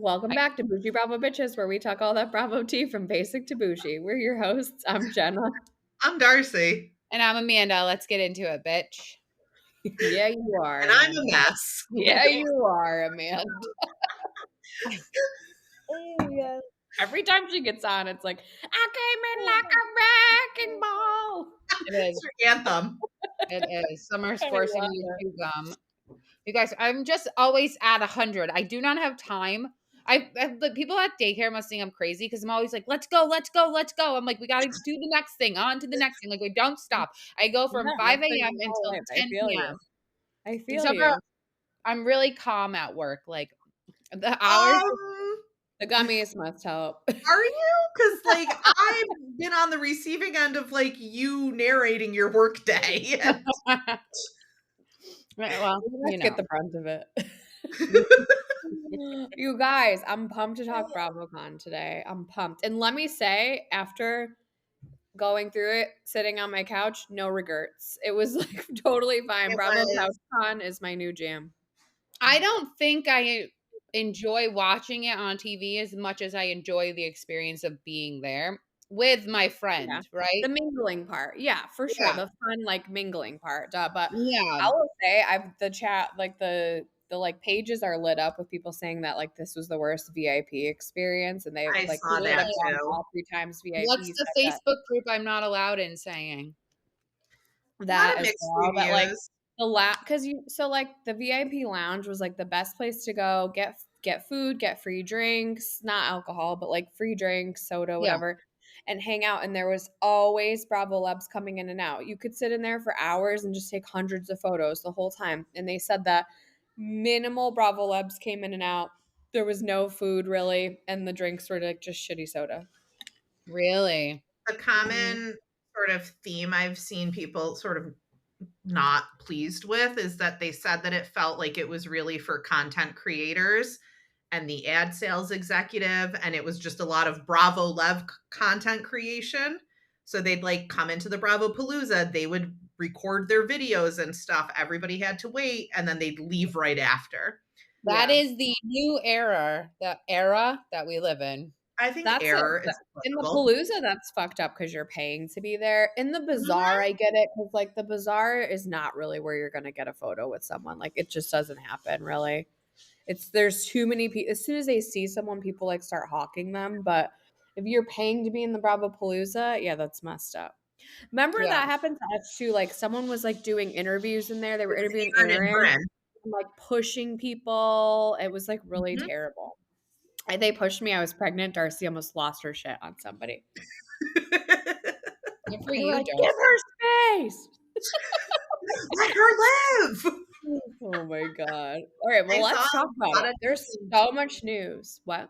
Welcome back to Boujee Bravo Bitches, where we talk all that Bravo tea from basic to bougie. We're your hosts. I'm Jenna. I'm Darcy. And I'm Amanda. Let's get into it, bitch. Yeah, you are. And I'm a mess. Yeah, you are, Amanda. Yeah. Every time she gets on, it's like, I came in like a wrecking ball. It is. It's your anthem. It is. Summer's I forcing love me it. to chew gum. You guys, I'm just always at 100. I do not have time. The people at daycare must think I'm crazy because I'm always like, let's go, let's go, let's go. I'm like, we got to do the next thing, on to the next thing. Like, we don't stop. I go from Yeah, 5 that's like a.m. my whole until life. 10 I feel p.m. you. I feel Except you. for I'm really calm at work. Like, the hours. The gummies must help. Are you? Because I've been on the receiving end of you narrating your work day. Well, Let's get the brunt of it. You guys, I'm pumped to talk BravoCon today. I'm pumped. And let me say, after going through it, sitting on my couch, no regrets. It was like totally fine. BravoCouchCon is my new jam. I don't think I enjoy watching it on TV as much as I enjoy the experience of being there with my friend, Yeah. right? The mingling part. Yeah, for sure. Yeah. The fun, mingling part. But Yeah. I will say the chat, the pages are lit up with people saying that this was the worst VIP experience, and they I saw that that have gone too. all 3 times VIP. What's the Facebook group I'm not allowed in saying? That as mixed well. reviews. But because the VIP lounge was the best place to go get food, get free drinks, not alcohol, but free drinks, soda, whatever, and hang out. And there was always Bravo Lebs coming in and out. You could sit in there for hours and just take hundreds of photos the whole time. And they said that minimal Bravo Lebs came in and out. There was no food really, and the drinks were just shitty soda. Really? The common sort of theme I've seen people sort of not pleased with is that they said that it felt like it was really for content creators and the ad sales executive, and it was just a lot of Bravo Lev content creation. So they'd come into the Bravo Palooza, they would record their videos and stuff. Everybody had to wait, and then they'd leave right after. That is the new era, the era that we live in. I think error is in the Palooza, that's fucked up because you're paying to be there. In the bazaar, I get it because the bazaar is not really where you're gonna get a photo with someone. It just doesn't happen really. There's too many people. As soon as they see someone, people start hawking them. But if you're paying to be in the Bravo Palooza, yeah, that's messed up. Remember that happened to us too. Someone was doing interviews in there. They were interviewing Aaron and pushing people. It was really terrible. They pushed me. I was pregnant. Darcy almost lost her shit on somebody. Good for you, Give her space. Let her live. Oh my god. All right, well, let's talk about it. There's so much news. What?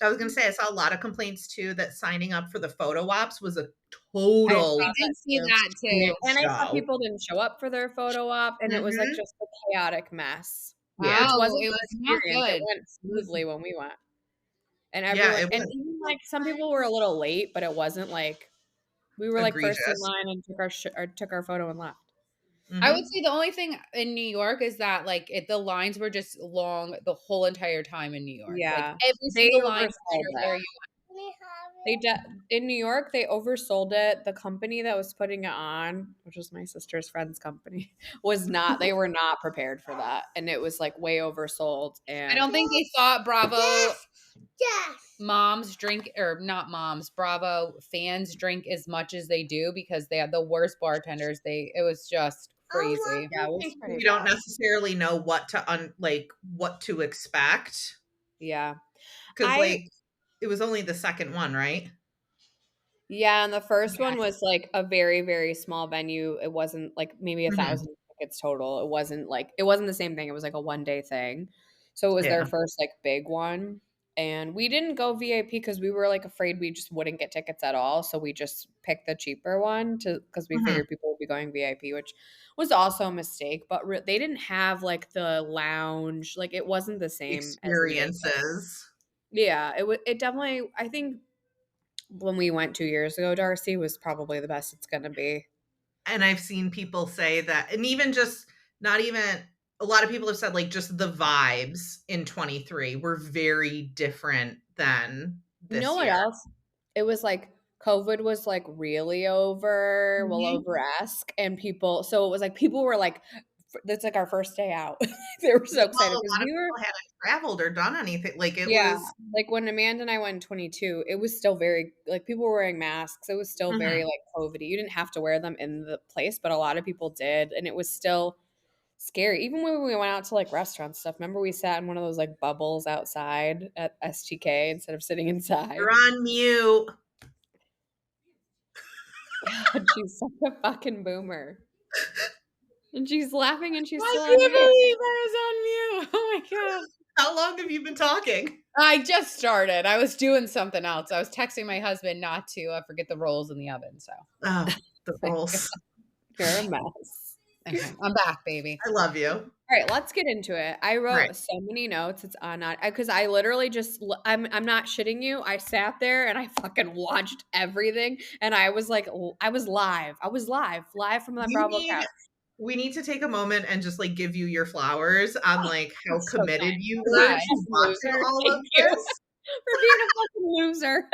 I was going to say, I saw a lot of complaints too that signing up for the photo ops was a total. I did see that too. And I saw people didn't show up for their photo op, and it was just a chaotic mess. Yeah, it was not good. It went smoothly when we went. And everyone, and even some people were a little late, but it wasn't we were first in line and took our photo and left. I would say the only thing in New York is that the lines were just long the whole entire time in New York. Yeah, every single line. In New York, they oversold it. The company that was putting it on, which was my sister's friend's company, was not. They were not prepared for that, and it was way oversold. And I don't think they thought Bravo moms drink, or not moms, Bravo fans drink as much as they do because they had the worst bartenders. It was just crazy. Yeah, we don't necessarily know what to what to expect. Yeah, because it was only the second one, right? Yeah, and the first one was a very, very small venue. It wasn't maybe 1,000 tickets total. It wasn't the same thing. It was a one-day thing. So it was their first big one. And we didn't go VIP because we were afraid we just wouldn't get tickets at all. So we just picked the cheaper one because we figured people would be going VIP, which was also a mistake. But they didn't have the lounge. It wasn't the same experiences. Yeah, it definitely, I think when we went 2 years ago, Darcy, was probably the best it's going to be. And I've seen people say that, and even just not even a lot of people have said, like, just the vibes in 23 were very different than You know this what year. else? It was like COVID was like really over, well Mhm. over-esque, and so it was like people were like, that's like our first day out. They were so Well, excited a because lot of we were, people hadn't traveled or done anything, like, it yeah, was like when Amanda and I went in 22, it was still very like people were wearing masks. It was still very Mhm. like COVID-y. You didn't have to wear them in the place, but a lot of people did, and it was still scary. Even when we went out to like restaurant stuff. Remember we sat in one of those like bubbles outside at STK instead of sitting You're inside? on mute. God, she's such a fucking boomer. And she's laughing and she's I still on can't mute. believe I was on mute. Oh my god. How long have you been talking? I just started. I was doing something else. I was texting my husband not to forget the rolls in the oven. So Oh, the rolls. You're a mess. okay, I'm back, baby. I love you. All right, let's get into it. I Right. wrote so many notes. It's on because I literally just I'm not shitting you. I sat there and I fucking watched everything, and I was like, I was live. I was live from the You Bravo need couch. we need to take a moment and just, like, give you your flowers on, like, how That's so committed kind. you For being were a to fucking watching loser. all of Thank you. this. For being a fucking loser.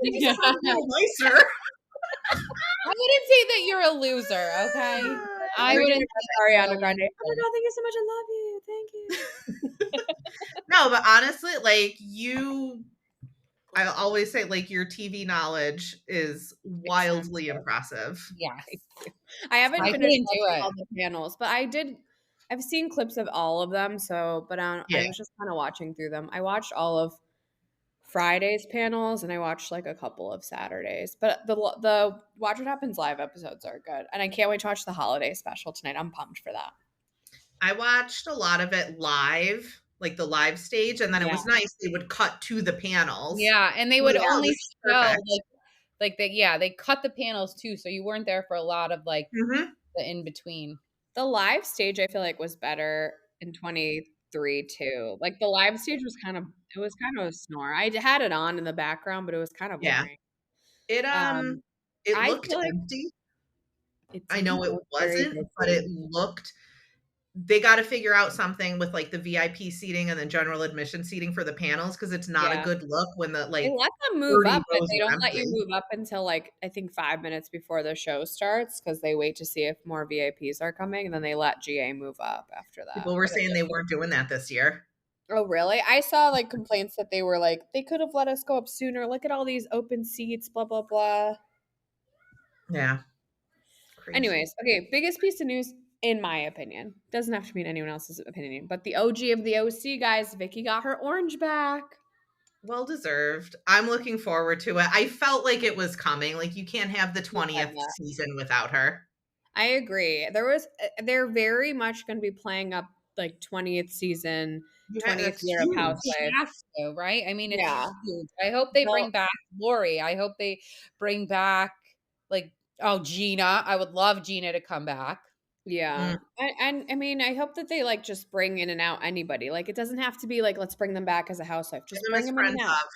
Maybe sound a little nicer. I wouldn't say that you're a loser, okay? I We're wouldn't doing say that you're a Ariana Grande. Oh my loser. god, thank you so much. I love you. Thank you. No, but honestly, like, I always say, like, your TV knowledge is wildly Extensive. impressive. Yes. I haven't I finished couldn't do watching it. all the panels, but I've seen clips of all of them, but Yeah. I was just kind of watching through them. I watched all of Friday's panels and I watched like a couple of Saturdays. But the Watch What Happens live episodes are good. And I can't wait to watch the holiday special tonight. I'm pumped for that. I watched a lot of it live, like the live stage, and then it Yeah. was nice they would cut to the panels. Yeah, and they I'm would like, "Oh, only this is show perfect." they cut the panels too, so you weren't there for a lot of like Mhm. the in between. The live stage I feel like was better in 23 too. Like the live stage was it was kind of a snore. I had it on in the background, but it was kind of Yeah. boring. It, Um, it I looked feel like empty. it I know didn't it look very wasn't, but it busy. looked they gotta figure out something with, like, the VIP seating and the general admission seating for the panels because it's not a Yeah. good look when the, They like, let them move 30 up, but rows they are don't let you empty. move up until, like, I think 5 minutes before the show starts because they wait to see if more VIPs are coming, and then they let GA move up after that. People were But saying they weren't doing that this year. oh, really? I saw, like, complaints that they were like, "They could have let us go up sooner. Look at all these open seats, blah, blah, blah." Yeah. Crazy. Anyways, okay, biggest piece of news, in my opinion. Doesn't have to mean anyone else's opinion, but the OG of the OC, guys, Vicky got her orange back. Well deserved. I'm looking forward to it. I felt like it was coming. Like, you can't have the You said 20th that. season without her. I agree. They're very much going to be playing up like 20th season, 20th That's year of huge. They Housewives. have to, right? I mean, it's Yeah. huge. I hope they Well, bring back Lori. I hope they bring back like Gina. I would love Gina to come back. yeah. Mm, And I mean, I hope that they like just bring in and out anybody. Like it doesn't have to be like let's bring them back as a housewife. give Just them bring as them in and friends out. of.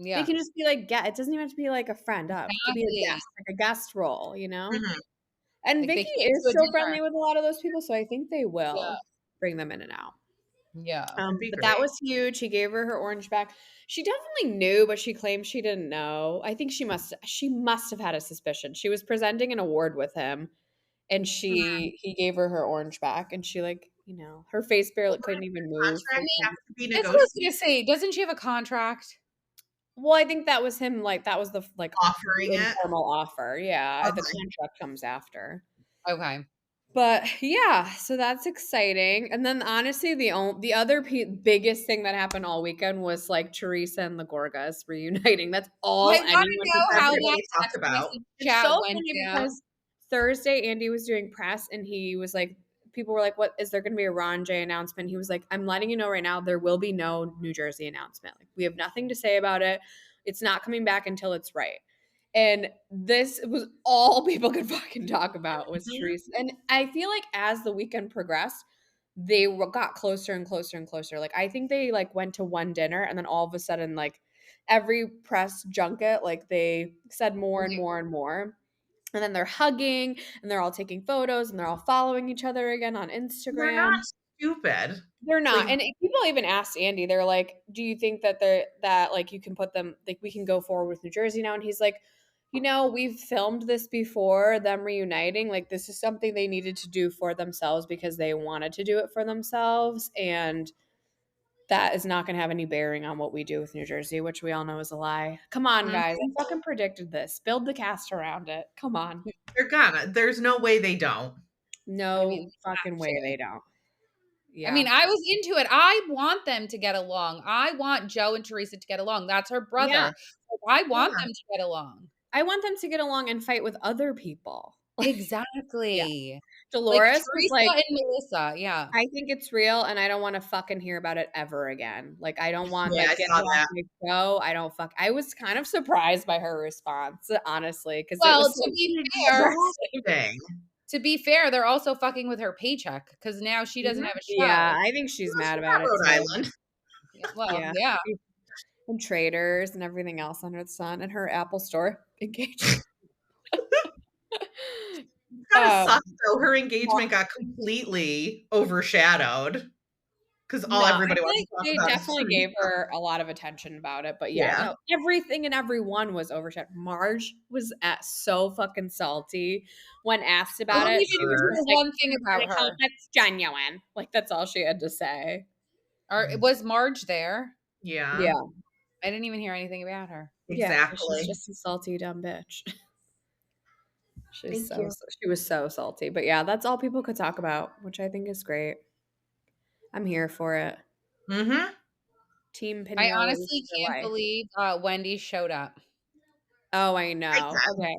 They Yeah, can just be like it doesn't even have to be like a friend of. It could be a exactly. guest, like a guest role, you know? Mhm. And Like they Vicky came to is a so dinner. friendly with a lot of those people, so I think they Yeah, will bring them in and out. yeah. It'd be But that great. was huge. He gave her orange back. She definitely knew, but she claimed she didn't know. I think she must have had a suspicion. She was presenting an award with him, and Mhm. he gave her orange back, and she like, her face barely Well, couldn't even wouldn't move I for contracts mean, have 10. to be that's what I was negotiated? gonna say. Doesn't she have a contract? Well, I think that was him, like that was Offering the it? informal offer. Yeah, the Okay. contract comes after. Okay. But yeah, so that's exciting. And then honestly, the other biggest thing that happened all weekend was like Teresa and the Gorgas reuniting. That's I all want anyone to could know how fucking. that Everybody talked text about. message It's chat so went funny down. because Thursday Andy was doing press and he was like, people were like, "What is there going to be a Ron J announcement?" He was like, "I'm letting you know right now, there will be no New Jersey announcement. Like we have nothing to say about it. It's not coming back until it's right." And this was all people could fucking talk about was Mhm. Teresa. And I feel like as the weekend progressed, got closer and closer and closer. Like I think they like went to one dinner and then all of a sudden like every press junket like they said more and more and more. And then they're hugging and they're all taking photos and they're all following each other again on They're not Instagram. stupid. They're not. Like, And people even asked Andy, they're like, "Do you think that like you can put them like we can go forward with New Jersey now?" And he's like, we've filmed this before, them reuniting. Like this is something they needed to do for themselves because they wanted to do it for themselves, and that is not going to have any bearing on what we do with New Jersey, which we all know is a lie. Come on, mhm, guys. I fucking predicted this. Build the cast around it. Come on. they're gonna. There's no way they don't. I No mean, fucking way they don't. I Yeah. mean, I was into it. I want them to get along. I want Joe and Teresa to get along. That's her Yeah. brother. Like, I want Yeah. them to get along. I want them to get along and fight with other people. Yeah. Exactly. Like Dolores was Teresa like, and Melissa. Yeah. I think it's real and I don't want to fucking hear about it ever again. Like, I don't want, Yeah, I get saw her off that. my show. I was kind of surprised by her response, honestly, because it Well, was so Exhausting. to be fair, they're also fucking with her paycheck because now she doesn't have a yeah, show. I think she's Well, mad she's about not it Rhode too. Island. Yeah, well, Yeah. yeah. And traders and everything else under the sun and her Apple store engagement. Kind of Um, sucks though. Her engagement got completely overshadowed because all No, I everybody feel wants like to talk they about is definitely gave Teresa. her a lot of attention about it, but yeah, Yeah. no, everything and everyone was overshadowed. Marge was so fucking salty when asked I about don't it. She even was hear just like, one thing about "I hope her. that's genuine." Like that's all she had to say. Or was Marge there? Yeah. Yeah, I didn't even hear anything about her. yeah, she's Exactly. just a salty dumb bitch. Thank you. She was so salty, but yeah, that's all people could talk about, which I think is great. I'm here for it. Mm-hmm. Team I Pinion honestly for can't life. believe Wendy showed up. Oh, I Right know. then. Okay.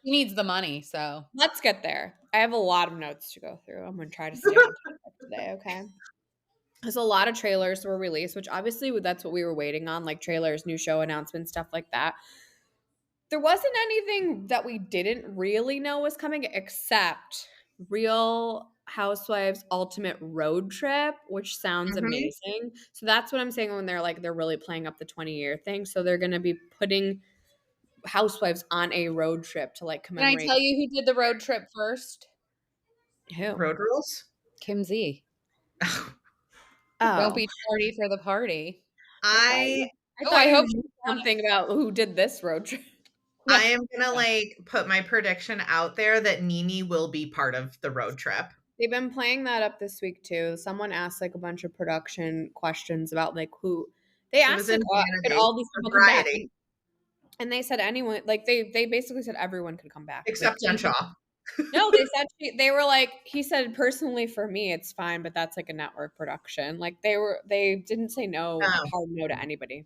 She needs the money, so Let's get there. I have a lot of notes to go through. I'm going to try to stay on topic today, okay? There's a lot of trailers were released, which obviously that's what we were waiting on, like trailers, new show announcements, stuff like that. There wasn't anything that we didn't really know was coming except Real Housewives Ultimate Road Trip, which sounds Mm-hmm. amazing. So that's what I'm saying when they're really playing up the 20-year thing. So they're going to be putting housewives on a road trip to like can I commemorate. tell you who did the road trip first? Who? Road rules. Kim Z. Oh, Don't be tardy for the party. I I Oh, thought I you hope knew something about who did this road trip. No. I am gonna like put my prediction out there that Nene will be part of the road trip. They've been playing that up this week too. Someone asked like a bunch of production questions about like who they It asked was like in could Vanity all these or people come back? Variety, And they said anyone like they basically said everyone could come back. Like except Jen Shaw. no, they said they were like he said personally for me it's fine, but that's like a network production. Like they didn't say no Um, hard no to anybody.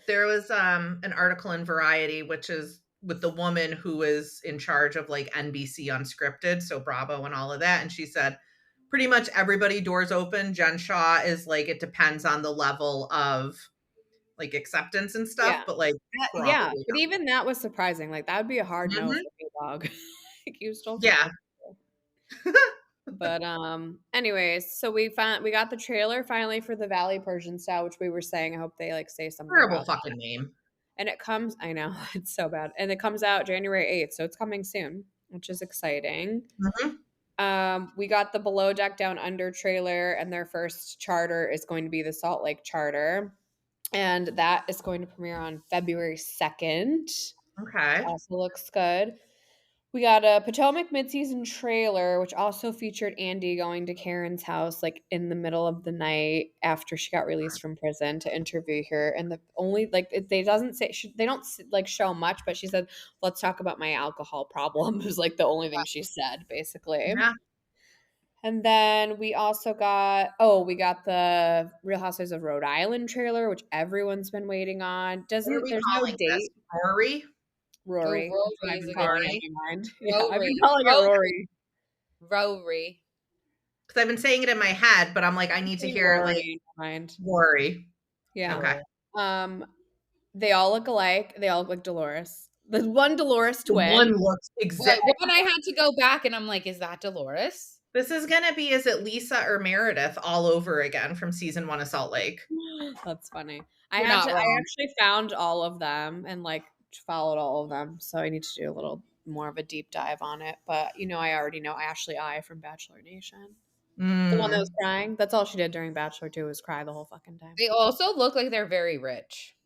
there was an article in Variety, which is with the woman who is in charge of like NBC Unscripted, so Bravo and all of that, and she said pretty much everybody doors open. Jen Shaw is like it depends on the level of like acceptance and stuff, Yeah. but like Yeah, probably but even that was surprising. Like that would be a hard not. no Mhm. for me, dog. Like you stole from Yeah. But anyways, so we got the trailer finally for the Valley Persian style, which we were saying. I hope they like say something Terrible about fucking that. name. And it comes, I know, it's so bad. And it comes out January 8th, so it's coming soon, which is exciting. Mhm. We got the Below Deck Down Under trailer, and their first charter is going to be the Salt Lake charter. And that is going to premiere on February 2nd. Okay. Also looks good. We got a Potomac midseason trailer, which also featured Andy going to Karen's house like in the middle of the night after she got released from prison to interview her. And the only like they doesn't say they don't like show much, but she said, "Let's talk about my alcohol problem." Was like the only thing she said, basically. Yeah. And then we also got we got the Real Housewives of Rhode Island trailer, which everyone's been waiting on. What are we There's no calling this? date. Rory? Rory. Oh, That's what I've Rory's been a good calling name. it in my mind. Yeah, I've been Rory. calling it Rory. Rory. Because I've been saying it in my head, but I'm like, I need to hear it like Rory in my mind. Rory. Yeah. Okay. They all look alike. They all look like Dolores. The one Dolores The twin. one looks Right. exactly. When I had to go back and I'm like, is that Dolores? This is gonna be is it Lisa or Meredith all over again from season 1 of Salt Lake? That's funny. You're I not wrong. actually found all of them and like followed all of them. So I need to do a little more of a deep dive on it. But I already know Ashley I from Bachelor Nation. The one that was Mm. crying. That's all she did during Bachelor 2 was cry the whole fucking time. They also look like they're very rich.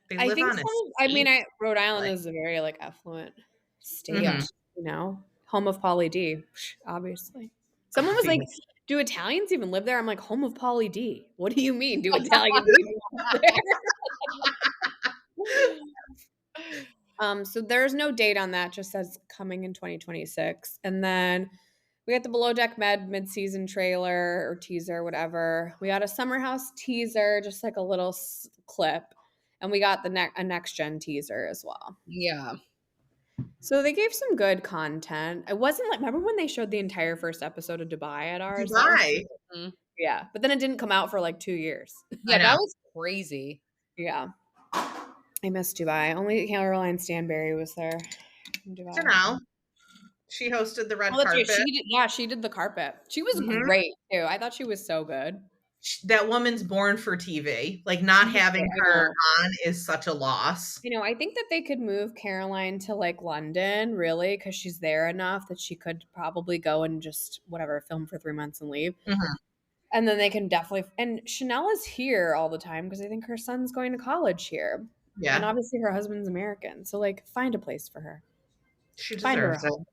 They I live think on some I mean, estates, Rhode Island like is a very, like, affluent Yeah. state, you know? Home of Pauly D, obviously. Someone was like, obvious. "Do Italians even live there?" I'm like, "Home of Pauly D. What do you mean, do Italians even live there?" So there's no date on that, just says coming in 2026. And then we got the Below Deck mid-season trailer or teaser, whatever. We got a Summer House teaser, just like a little clip, and we got a next gen teaser as well. Yeah. So they gave some good content. It wasn't like remember when they showed the entire first episode of Dubai at ours? That was Dubai. Mhm. yeah, but then it didn't come out for like 2 years. I Yeah, that know. was crazy. Yeah. I miss Dubai. Only Caroline Stanberry was there in You Dubai. know, she hosted the Oh, red that's right. carpet. She did the carpet. She was Mhm. great too. I thought she was so good. That woman's born for TV. Like, She not was having great. her on is such a loss. I think that they could move Caroline to like London, really, because she's there enough that she could probably go and just whatever film for 3 months and leave. Mhm. And then they can definitely and Chanel is here all the time because I think her son's going to college here. And Yeah, obviously her husband's American. So like find a place for her. she Find her a deserves it. home.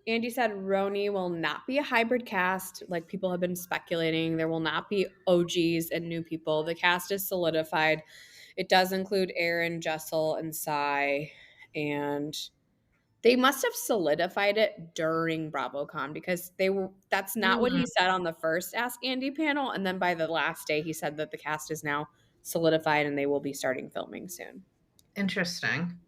Andy said Roni will not be a hybrid cast, like people have been speculating. There will not be OGs and new people. The cast is solidified. It does include Aaron, Jessel, and Sai, and they must have solidified it during BravoCon because that's not what he Mm, said on the first Ask Andy panel. And then by the last day, he said that the cast is now solidified and they will be starting filming soon. interesting.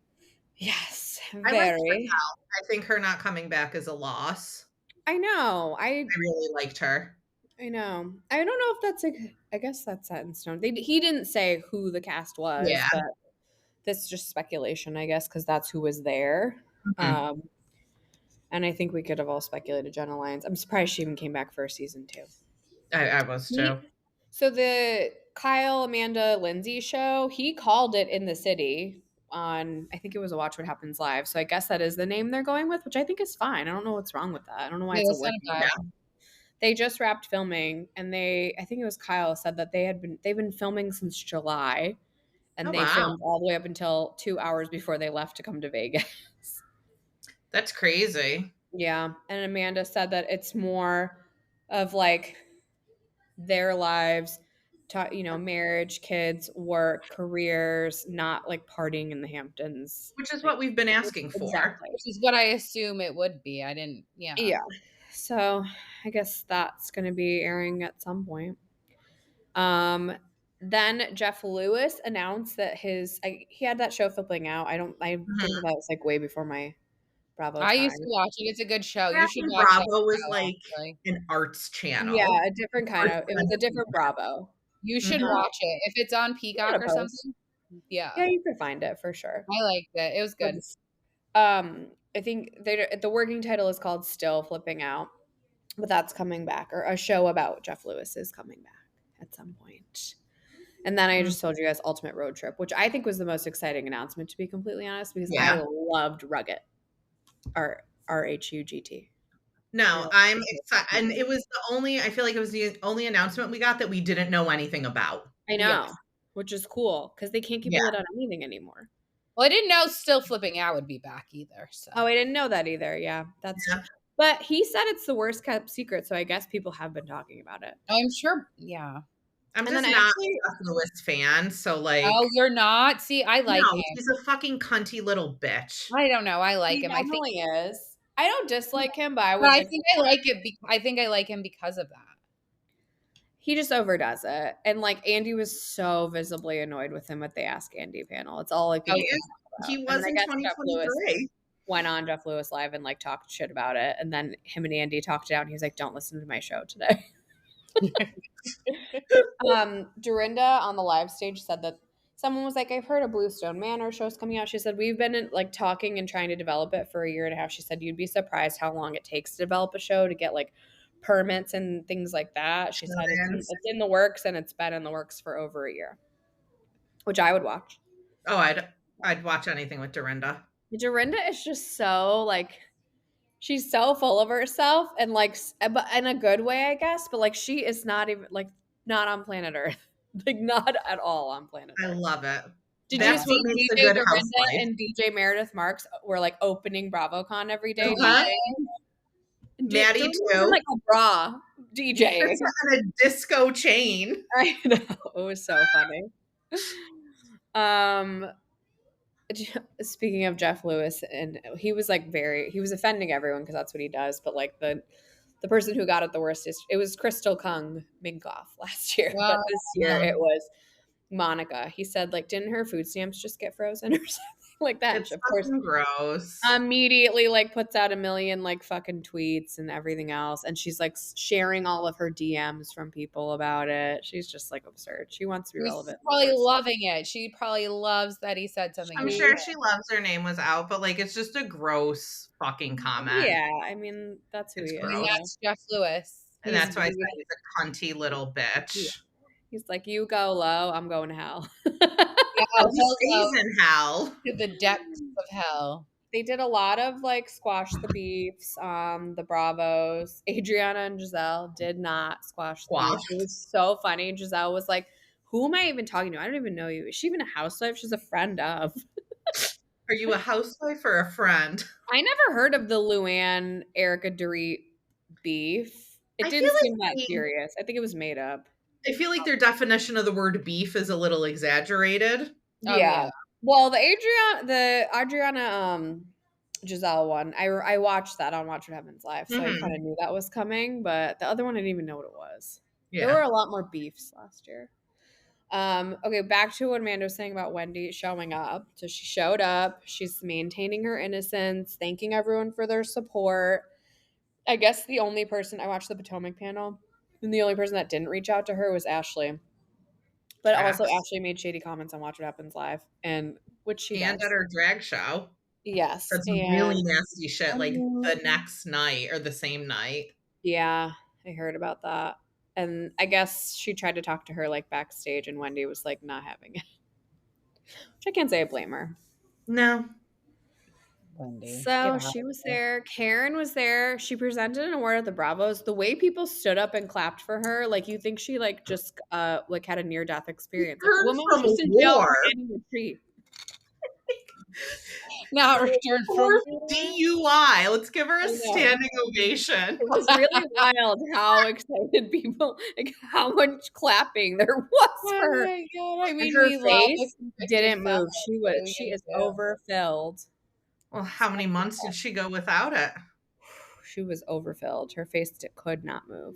Yes, I liked very. Chanel. I think her not coming back is a loss. I know. I I really liked her. I know. I don't know if that's like. I guess that's set in stone. He didn't say who the cast was, Yeah. but that's just speculation, I guess, because that's who was there. Mhm. Um, and I think we could have all speculated Jenna Lyons. I'm surprised she even came back for a season 2. I was too. So the Kyle, Amanda, Lindsay show, he called it In the City on, I think it was a Watch What Happens Live. So I guess that is the name they're going with, which I think is fine. I don't know what's wrong with that. I don't know why Yeah, it's a that's not working bad. title. They just wrapped filming and I think it was Kyle said that they've been filming since July Oh, and they wow. filmed all the way up until 2 hours before they left to come to Vegas. That's crazy. Yeah. And Amanda said that it's more of like their lives, marriage, kids, work, careers, not like partying in the Hamptons. Which is Like, what we've been asking for. exactly. Which is what I assume it would be. I didn't yeah. Yeah. So I guess that's going to be airing at some point. Then Jeff Lewis announced that he had that show Flipping Out. I think Mhm. that was like way before my Bravo I used to time. watch it. It's a good show. You Back should when watch that Bravo was show, like actually. an arts Yeah, channel. a different kind Arts of. It was a centered. different Bravo. You should Mhm. watch it. If it's on You got Peacock a or post. something. Yeah. Yeah, you could find it for sure. I liked it. It was good. I think the working title is called Still Flipping Out, but that's coming back, or a show about Jeff Lewis is coming back at some point. And then I Mm. just told you guys Ultimate Road Trip, which I think was the most exciting announcement, to be completely honest, because I Yeah. loved Rugged, RHUGT. I No, loved I'm it. excited, and it was I feel like it was the only announcement we got that we didn't know anything about. I Yes. know, which is cool because they can't keep a Yeah. lid on anything anymore. Well, I didn't know Still Flipping Out would be back either. So Oh, I didn't know that either. Yeah, that's Yeah. true. But he said it's the worst kept secret, so I guess people have been talking about it. I'm sure. Yeah. I'm And then just I not actually, a Lewis fan, so, like, Oh, you're not? See, I like no, him. he's a fucking cunty little bitch. I don't know. I like he him. I think definitely is. I don't dislike him, but I but would I like. think I like it I think I like him because of that. He just overdoes it, and like Andy was so visibly annoyed with him at the Ask Andy panel. It's all like Oh, people yeah. can talk about. He And was then I in guess Jeff Lewis 2023. went on Jeff Lewis Live and like talked shit about it, and then him and Andy talked it out. And he's like, "Don't listen to my show today." Dorinda on the live stage said that someone was like, I've heard a Bluestone Manor show's coming out. She said, we've been like talking and trying to develop it for a year and a half. She said, you'd be surprised how long it takes to develop a show to get like permits and things like that. She said, Millions. it's in the works and it's been in the works for over a year, which I would watch. Oh, I'd watch anything with Dorinda. Dorinda is just so like She's so full of herself and like, but in a good way, I guess. But like, she is not even like not on planet Earth, like not at all on planet I Earth. love it. Did you That's what see makes a DJ good Dorinda housewife. and DJ Meredith Marks were like opening BravoCon every day? Uh-huh. Maddie Dorinda was in too. like a bra DJ. It's on a disco chain. I know. It was so funny. Um, speaking of Jeff Lewis, and he was like he was offending everyone because that's what he does. But like the person who got it the worst it was Crystal Kung Minkoff last year, but this year it was Monica. He said like, didn't her food stamps just get frozen or something like that? It's Of course, fucking gross. immediately like puts out a million like fucking tweets and everything else, and she's like sharing all of her DMs from people about it. She's just like absurd. She wants to be She's relevant. probably loving it. She probably loves that he said something. I'm sure she loves her name was out, but like it's just a gross fucking comment. Yeah, I mean that's who It's he is. gross. That's Jeff Lewis. And that's why I said he's a cunty little bitch. He's like, you go low, I'm going to hell. Yeah, Oh, he stays in hell. to the depths of hell. They did a lot of like squash the beefs, the Bravos. Adriana and Giselle did not squash the beefs. It was so funny. Giselle was like, who am I even talking to? I don't even know you. Is she even a housewife? She's a friend of. Are you a housewife or a friend? I never heard of the Luann Erica Dorit beef. It didn't seem that serious. I think it was made up. I feel like their definition of the word beef is a little exaggerated. Yeah. Well, the Adriana Giselle one, I watched that on Watch What Happens Live, so I kind of knew that was coming, but the other one I didn't even know what it was. Yeah. There were a lot more beefs last year. Okay, back to what Amanda was saying about Wendy showing up. So she showed up. She's maintaining her innocence, thanking everyone for their support. I guess the only person I watched the Potomac panel, and the only person that didn't reach out to her was Ashley. But also Ashley made shady comments on Watch What Happens Live, and which she and does. at her drag show. Yes, that's really nasty shit. Like the next night or the same night. Yeah, I heard about that. And I guess she tried to talk to her like backstage, and Wendy was like not having it. Which I can't say I blame her. No. Wendy. So she was there. Karen was there. She presented an award at the Bravos. The way people stood up and clapped for her, like you think she like just like had a near death experience. Like, the woman was just in jail getting a treat. Not returned from DUI. Let's give her a standing ovation. It was really wild how excited people, like how much clapping there was for her. Oh my God. I mean, her face didn't move. She is overfilled. Well, how many months did she go without it? She was overfilled. Her face could not move.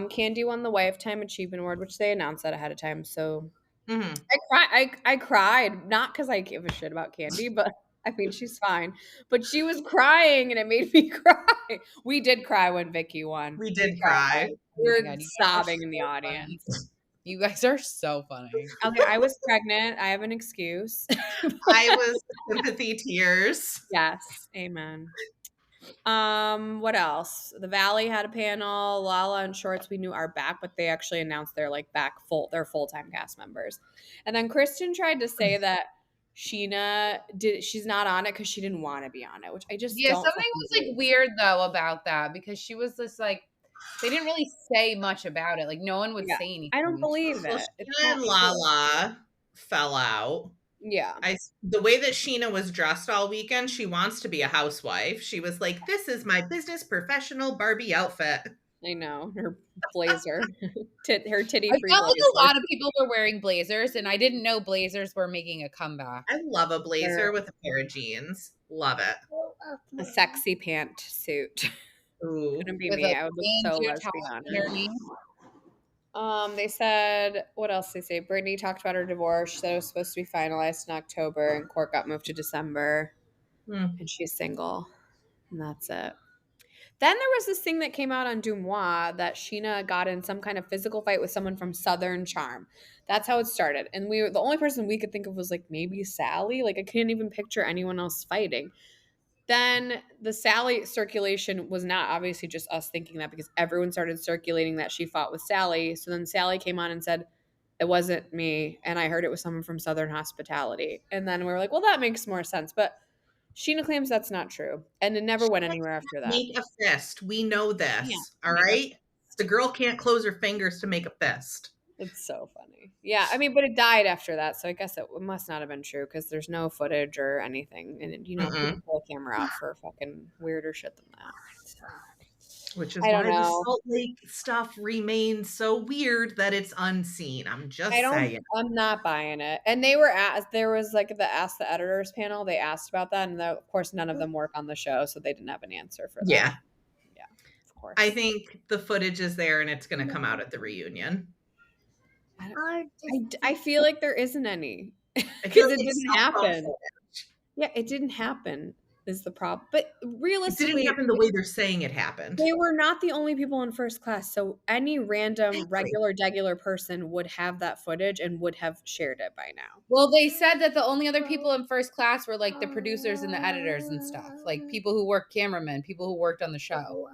Candy won the Lifetime Achievement Award, which they announced that ahead of time. So I cried, not because I give a shit about Candy, but I mean she's fine. But she was crying, and it made me cry. We did cry when Vicky won. We did cry. We were sobbing in the audience. You guys are so funny. Okay, I was pregnant. I have an excuse. I was sympathy tears. Yes, amen. What else? The Valley had a panel. Lala and Shorts we knew are back, but they actually announced they're like back they're full-time cast members. And then Kristen tried to say that she's not on it because she didn't want to be on it, which I just don't something was like weird though about that, because she was just like, they didn't really say much about it. Like no one would say anything. I don't believe it. Sheena and Lala fell out. Yeah. The way that Sheena was dressed all weekend, she wants to be a housewife. She was like, this is my business professional Barbie outfit. I know. Her blazer. Her titty free I felt like a lot of people were wearing blazers, and I didn't know blazers were making a comeback. I love a blazer with a pair of jeans. Love it. A sexy pant suit. Ooh. Couldn't be me. I would look so lesbian on it. They said, what else did they say? Brittany talked about her divorce. She said it was supposed to be finalized in October, and court got moved to December. And she's single. And that's it. Then there was this thing that came out on Dumois that Sheena got in some kind of physical fight with someone from Southern Charm. That's how it started. And the only person we could think of was like maybe Sally. Like I couldn't even picture anyone else fighting. Then the Sally circulation was not obviously just us thinking that, because everyone started circulating that she fought with Sally. So then Sally came on and said, it wasn't me. And I heard it was someone from Southern Hospitality. And then we were like, well, that makes more sense. But Sheena claims that's not true, and it never went anywhere after that. Make a fist. We know Can't this. All make a right. The girl can't close her fingers to make a fist. It's so funny. Yeah, I mean, but it died after that, so I guess it must not have been true because there's no footage or anything, and you know, people pull a camera out for fucking weirder shit than that. So. Which is I don't why the know. Salt Lake stuff remains so weird that it's unseen. I'm just saying. I'm not buying it. And they were asked. There was like the Ask the Editors panel. They asked about that, and of course, none of them work on the show, so they didn't have an answer for that. Yeah. Yeah, of course. I think the footage is there, and it's going to come out at the reunion. I feel like there isn't any Because it didn't happen. Yeah, it didn't happen is the problem. But realistically, it didn't happen the way they're saying it happened. They were not the only people in first class. So any random regular person would have that footage and would have shared it by now. Well, they said that the only other people in first class were like the producers and the editors and stuff, like people who work cameramen, people who worked on the show.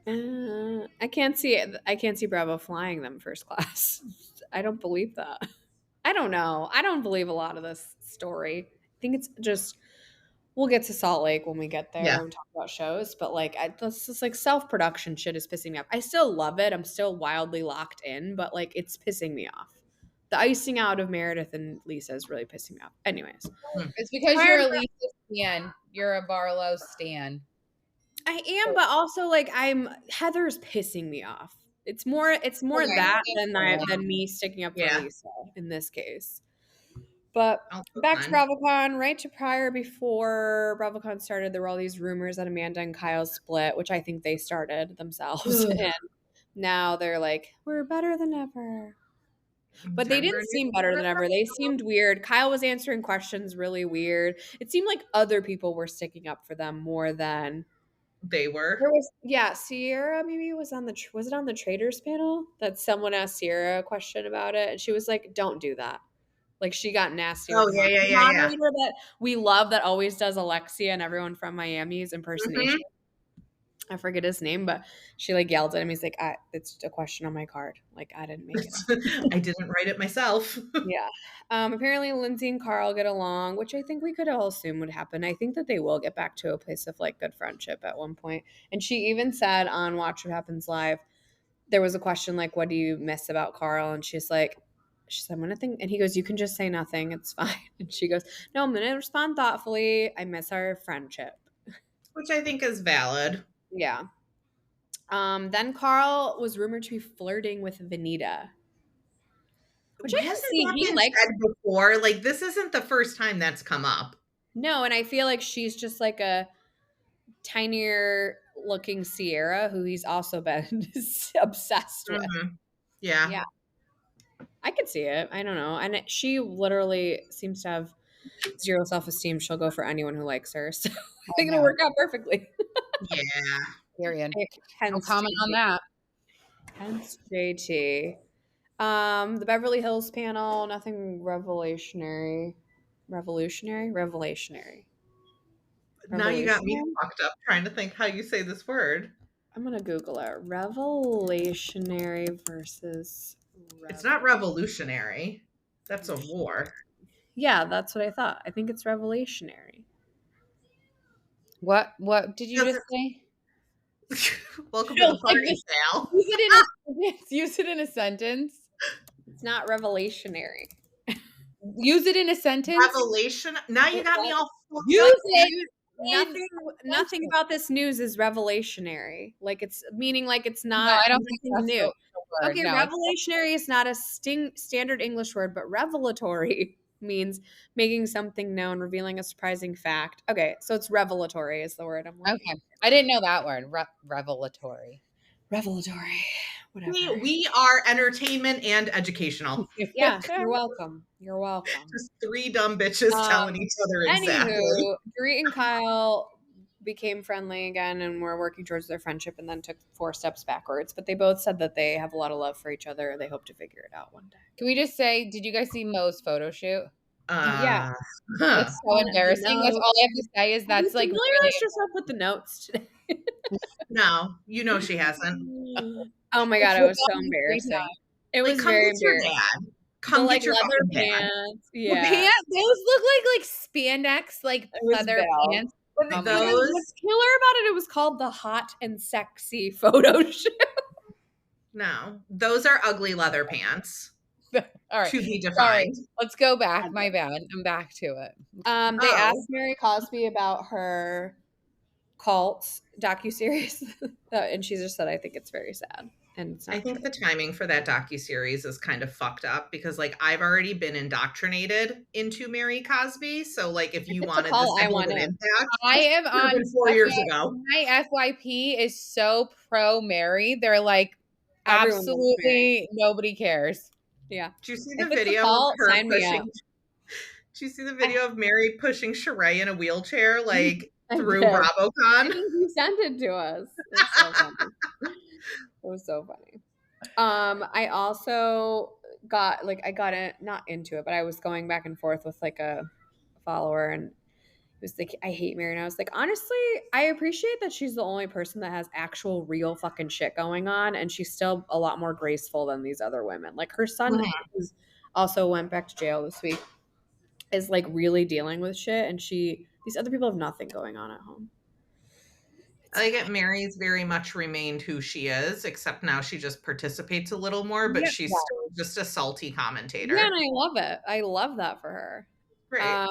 I can't see it. I can't see Bravo flying them first class. I don't believe that. I don't know. I don't believe a lot of this story. I think it's just we'll get to Salt Lake when we get there and talk about shows. But like, this is like self-production shit is pissing me off. I still love it. I'm still wildly locked in, but like, it's pissing me off. The icing out of Meredith and Lisa is really pissing me off. Anyways, it's because you're a Lisa stan. You're a Barlow stan. I am, but also like Heather's pissing me off. It's more that than me sticking up for Lisa in this case. But back to BravoCon, right before BravoCon started, there were all these rumors that Amanda and Kyle split, which I think they started themselves. And now they're like, we're better than ever. But they didn't seem better than ever. They seemed weird. Kyle was answering questions really weird. It seemed like other people were sticking up for them more than they were. There was, Sierra maybe was on the Traders panel that someone asked Sierra a question about it, and she was like, "Don't do that." Like she got nasty. Oh yeah. That we love that always does Alexia and everyone from Miami's impersonation. I forget his name, but she like yelled at him. He's like, "It's a question on my card. Like I didn't make it up. I didn't write it myself." Yeah. Apparently Lindsay and Carl get along, which I think we could all assume would happen. I think that they will get back to a place of like good friendship at one point. And she even said on Watch What Happens Live, there was a question like, "What do you miss about Carl?" And she said, "I'm gonna think," and he goes, "You can just say nothing. It's fine." And she goes, "No, I'm gonna respond thoughtfully. I miss our friendship," which I think is valid. Yeah. Then Carl was rumored to be flirting with Venita, which I can see he likes before. Like this isn't the first time that's come up. No, and I feel like she's just like a tinier looking Sierra who he's also been obsessed with. Yeah. I could see it. I don't know. And she literally seems to have zero self-esteem. She'll go for anyone who likes her. So I think it'll work out perfectly. Yeah. Period. No comment on that. Hence JT. The Beverly Hills panel, nothing revolutionary. Now you got me fucked up trying to think how you say this word. I'm going to Google it. Revelationary versus... It's not revolutionary. That's a war. Yeah, that's what I thought. I think it's revelationary. What did you just say? Welcome to the party, Sal. Use it in a sentence. It's not revelationary. Use it in a sentence. Revelation. Now you got me all. Use it. Nothing about this news is revelationary. Like it's meaning like it's not. No, I don't think that's new. Okay, no, revelationary is not a standard English word, but revelatory means making something known, revealing a surprising fact. Okay, so it's revelatory is the word I'm looking for. I didn't know that word. Revelatory. Whatever. We are entertainment and educational. Yeah, you're welcome. Just three dumb bitches telling each other exactly. Anywho, Dorit and Kyle became friendly again and were working towards their friendship and then took 4 steps backwards. But they both said that they have a lot of love for each other. They hope to figure it out one day. Can we just say, did you guys see Mo's photo shoot? Yeah. It's so embarrassing. That's all I have to say is that's like really just up with the notes today. No, she hasn't. Oh my God, it was so embarrassing. It was very embarrassing. Come like get your leather fucking pad. pants. The Yeah. pants, those look like spandex, like It was pleather Val. pants. But Oh my God. what's killer about it was called the Hot and Sexy photo shoot. No, those are ugly leather pants. All right. To be Sorry. defined. Let's go back. My bad. I'm back to it. They Oh. asked Mary Cosby about her cult docuseries, and she just said, "I think it's very sad." And it's I not think true. the timing for that docuseries is kind of fucked up because like I've already been indoctrinated into Mary Cosby. So like if If you it's a wanted this cult, to I have want an in. impact, I am it should have on been 4 years ago. my FYP is so pro Mary. They're like, Everyone wants Mary. absolutely nobody cares. Yeah. Did you see the If it's a video of cult, her sign me pushing? up. Did you see the video of Mary pushing Sheree in a wheelchair like I through did. BravoCon? You sent it to us. It was so funny. It was so funny. I also I got it not into it, but I was going back and forth with like a follower, and he was like, I hate Mary. And I was like, honestly, I appreciate that she's the only person that has actual real fucking shit going on, and she's still a lot more graceful than these other women. Like her son, Mhm. who's also went back to jail this week, is like really dealing with shit, and these other people have nothing going on at home. I think it Mary's very much remained who she is, except now she just participates a little more, but Yeah. she's still just a salty Yeah, and commentator. I love it. I love that for her. Great.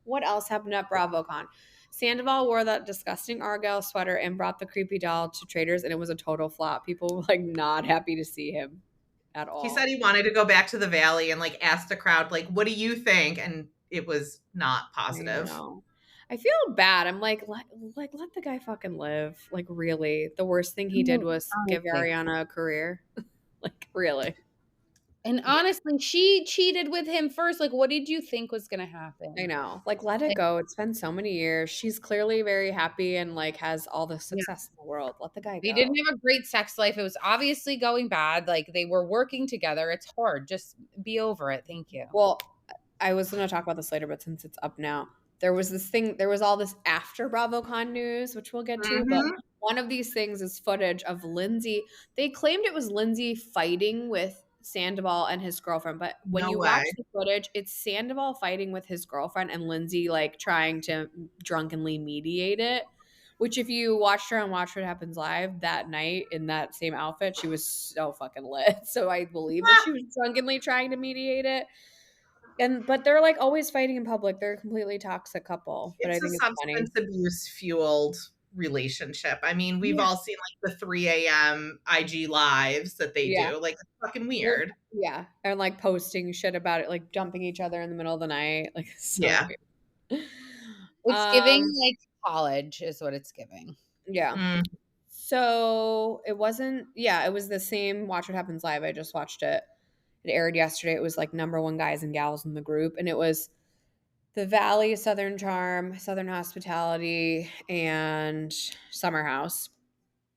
What else happened at BravoCon? Sandoval wore that disgusting Argyle sweater and brought the creepy doll to traders, and it was a total flop. People were like not happy to see him at He all. said he wanted to go back to the valley and like ask the crowd, like, what do you think? And it was not I positive. know. I feel bad. I'm like, let the guy fucking live. Like, really, the worst thing he did was give Honestly. Ariana a career. Like, really. And honestly, she cheated with him first. Like, what did you think was gonna happen? I know. Like, let it Like, go. It's been so many years. She's clearly very happy and like has all the yeah. success in the world. Let the guy They go. didn't have a great sex life. It was obviously going bad. Like they were working together. It's hard. Just be over it. Thank you. Well, I was going to talk about this later, but since it's up now, there was all this after BravoCon news, which we'll get to, but Mhm. one of these things is footage of Lindsay. They claimed it was Lindsay fighting with Sandoval and his girlfriend, but when No you way. watch the footage, it's Sandoval fighting with his girlfriend and Lindsay like trying to drunkenly mediate it. Which, if you watched her on Watch What Happens Live that night in that same outfit, she was so fucking lit. So I believe that she was drunkenly trying to mediate it. But they're like always fighting in public. They're a completely toxic couple, but I It's a think it's funny. substance abuse fueled relationship. I mean, we've Yeah. all seen like the 3 a.m. IG lives that they Yeah. do. Like, it's fucking Well, weird. yeah. And like posting shit about it, like dumping each other in the middle of the night. Like it's so Yeah. weird. It's giving Um, like college is what it's giving. yeah. Mm. So it wasn't, yeah, it was the same Watch What Happens Live. I just watched it. It aired yesterday. It was like #1 guys and gals in the group. And it was the Valley, Southern Charm, Southern Hospitality, and Summer House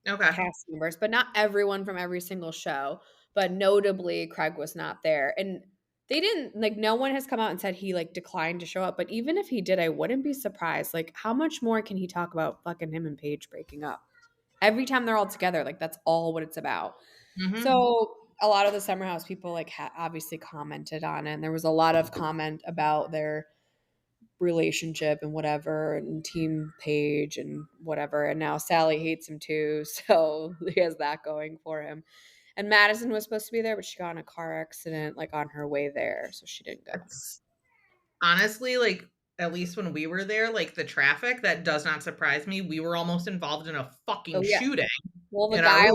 Okay. cast members, but not everyone from every single show. But notably, Craig was not there. And they didn't, like, no one has come out and said he, like, declined to show up. But even if he did, I wouldn't be surprised. Like, how much more can he talk about fucking him and Paige breaking up? Every time they're all together, like, that's all what it's about. Mhm. So a lot of the Summer House people, like, obviously commented on it. And there was a lot of comment about their relationship and whatever, and team Paige and whatever. And now Sally hates him too, so he has that going for him. And Madison was supposed to be there, but she got in a car accident like on her way there, so she didn't go. It's honestly like at least when we were there, like the traffic, that does not surprise me. We were almost involved in a fucking Oh yeah. shooting Well, in our Uber.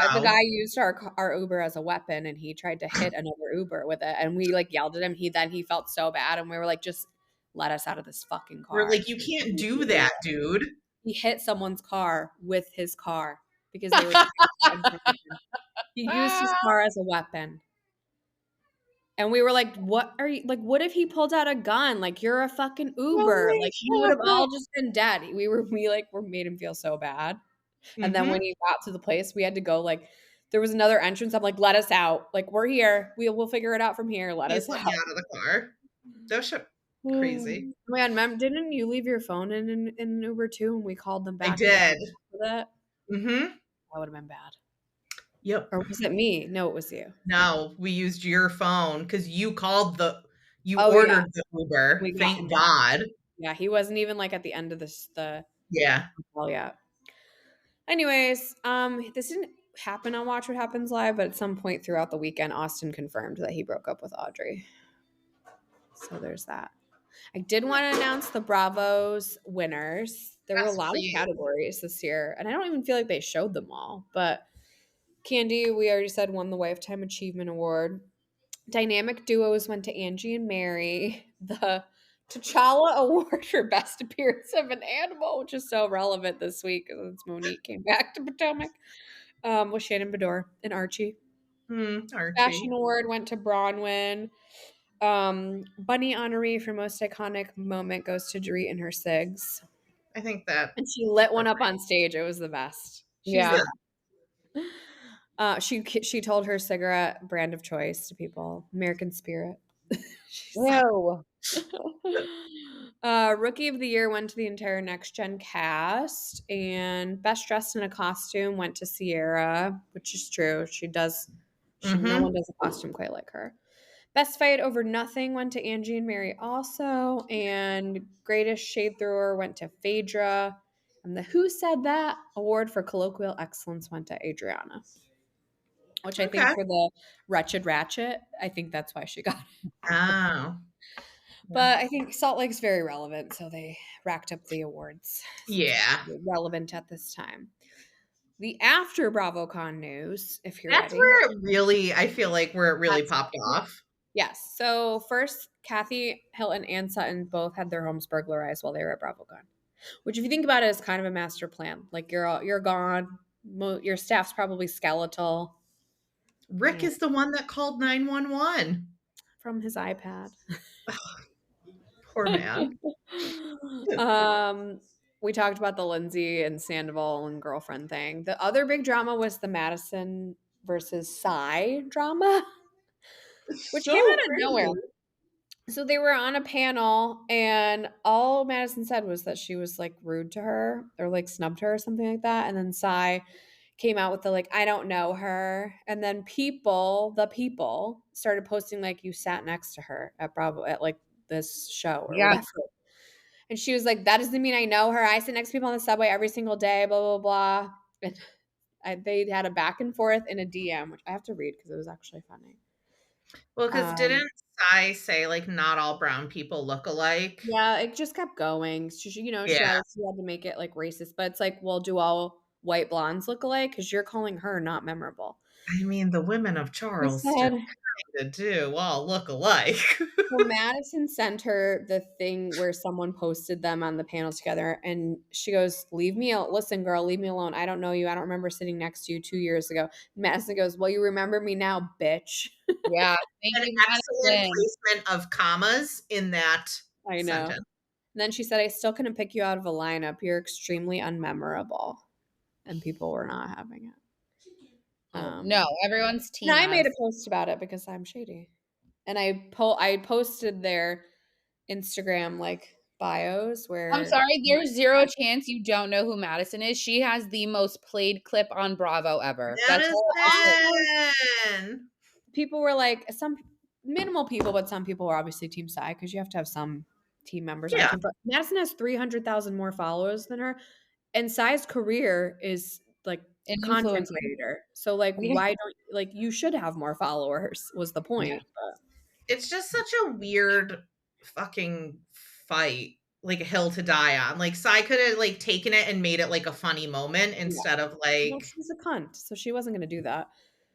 the So guy used our Uber as a weapon, and he tried to hit another Uber with it, and we like yelled at him. He felt so bad, and we were like, just let us out of this fucking we're car. like, you can't do that, dude. He hit someone's car with his car because they were trying to get in front of him. He used his car as a weapon. And we were like, what are you like? What if he pulled out a gun? Like, you're a fucking Uber. Holy Like, we would have shit. all just been dead. We made him feel so bad. And then Mhm. when he got to the place, we had to go like, there was another entrance. I'm like, let us out. Like, we're here. We'll figure it out from here. Let Please us let out. me out of the car. That shit crazy. Man, didn't you leave your phone in an Uber too? And we called them I back. did. For that. Mhm. That would have been bad. Yep. Or was it me? No, it was you. No, we used your phone because you Oh, yeah. ordered the Uber, We got him thank back. God. Yeah, he wasn't even, like, at the end of the Yeah. call yet. Anyways, this didn't happen on Watch What Happens Live, but at some point throughout the weekend, Austin confirmed that he broke up with Audrey. So there's that. I did want to announce the Bravos winners. There were a Yes, lot of please. categories this year, and I don't even feel like they showed them all. But Candy, we already said, won the Lifetime Achievement Award. Dynamic duos went to Angie and Mary. The T'Challa Award for Best Appearance of an Animal, which is so relevant this week since Monique came back to Potomac, was Shannon Bedore and Archie. Fashion Archie. Award went to Bronwyn. Bunny honoree for most iconic moment goes to Dorit and her cigs. I think that And she lit one up on stage. It was the best. She's Yeah. the she told her cigarette brand of choice to people, American Spirit. Whoa. Rookie of the Year went to the entire Next Gen cast, and Best Dressed in a Costume went to Sierra, which is true. No one Mhm. does a costume quite like her. Best Fight Over Nothing went to Angie and Mary also, and Greatest Shade Thrower went to Phaedra. And the Who Said That award for colloquial excellence went to Adriana, which I think Okay. for the Wretched Ratchet, I think that's why she got it. Oh. But I think Salt Lake's very relevant, so they racked up the awards since Yeah. it's relevant at this time. The after BravoCon news, if you're That's ready. where I feel like where it really That's popped off. Yes. So first, Kathy Hilton and Sutton both had their homes burglarized while they were at BravoCon, which, if you think about it, is kind of a master plan. Like you're gone. Your staff's probably skeletal. Rick And is the one that called 911. from his iPad. Poor man. um, we talked about the Lindsay and Sandoval and girlfriend thing. The other big drama was the Madison versus Cy drama, which came So out of nowhere. crazy. So they were on a panel, and all Madison said was that she was like rude to her or like snubbed her or something like that. And then Cy came out with the like, I don't know her. And then the people started posting like, you sat next to her at Bravo at like this show or Yeah. whatever. And she was like, that doesn't mean I know her. I sit next to people on the subway every single day, blah, blah, blah. And they had a back and forth in a DM, which I have to read because it was actually funny. Well, because Um, didn't Sai say like not all brown people look alike? yeah, it just kept going. Yeah. She obviously had to make it like racist, but it's like, well, do all white blondes look alike? Because you're calling her not memorable. I mean, the women of He Charleston said, kinda do all look alike. so Madison sent her the thing where someone posted them on the panel together, and she goes, listen, girl, leave me alone. I don't know you. I don't remember sitting next to you 2 years ago. Madison goes, well, you remember me now, bitch. Yeah. Thank An you, excellent Madison. placement of commas in that I know. sentence. And then she said, I still couldn't pick you out of a lineup. You're extremely unmemorable. And people were not having it. No, everyone's And team I made has. a post about it because I'm shady. And I posted their Instagram like bios I'm where sorry, there's zero chance you don't know who Madison is. She has the most played clip on Bravo ever. That's all I'll say. Madison! people were like some minimal people, but some people were obviously Team Psy because you have to have some team members on Yeah. team. But Madison has 300,000 more followers than her, and Psy's career is like An content influencer. creator. So like, Yeah. why don't like you should have more followers? Was the Yeah. point? But It's just such a weird fucking fight, like a hill to die on. Like Sai could have like taken it and made it like a funny moment yeah, instead of well, like, she's a cunt, so she wasn't going to do that.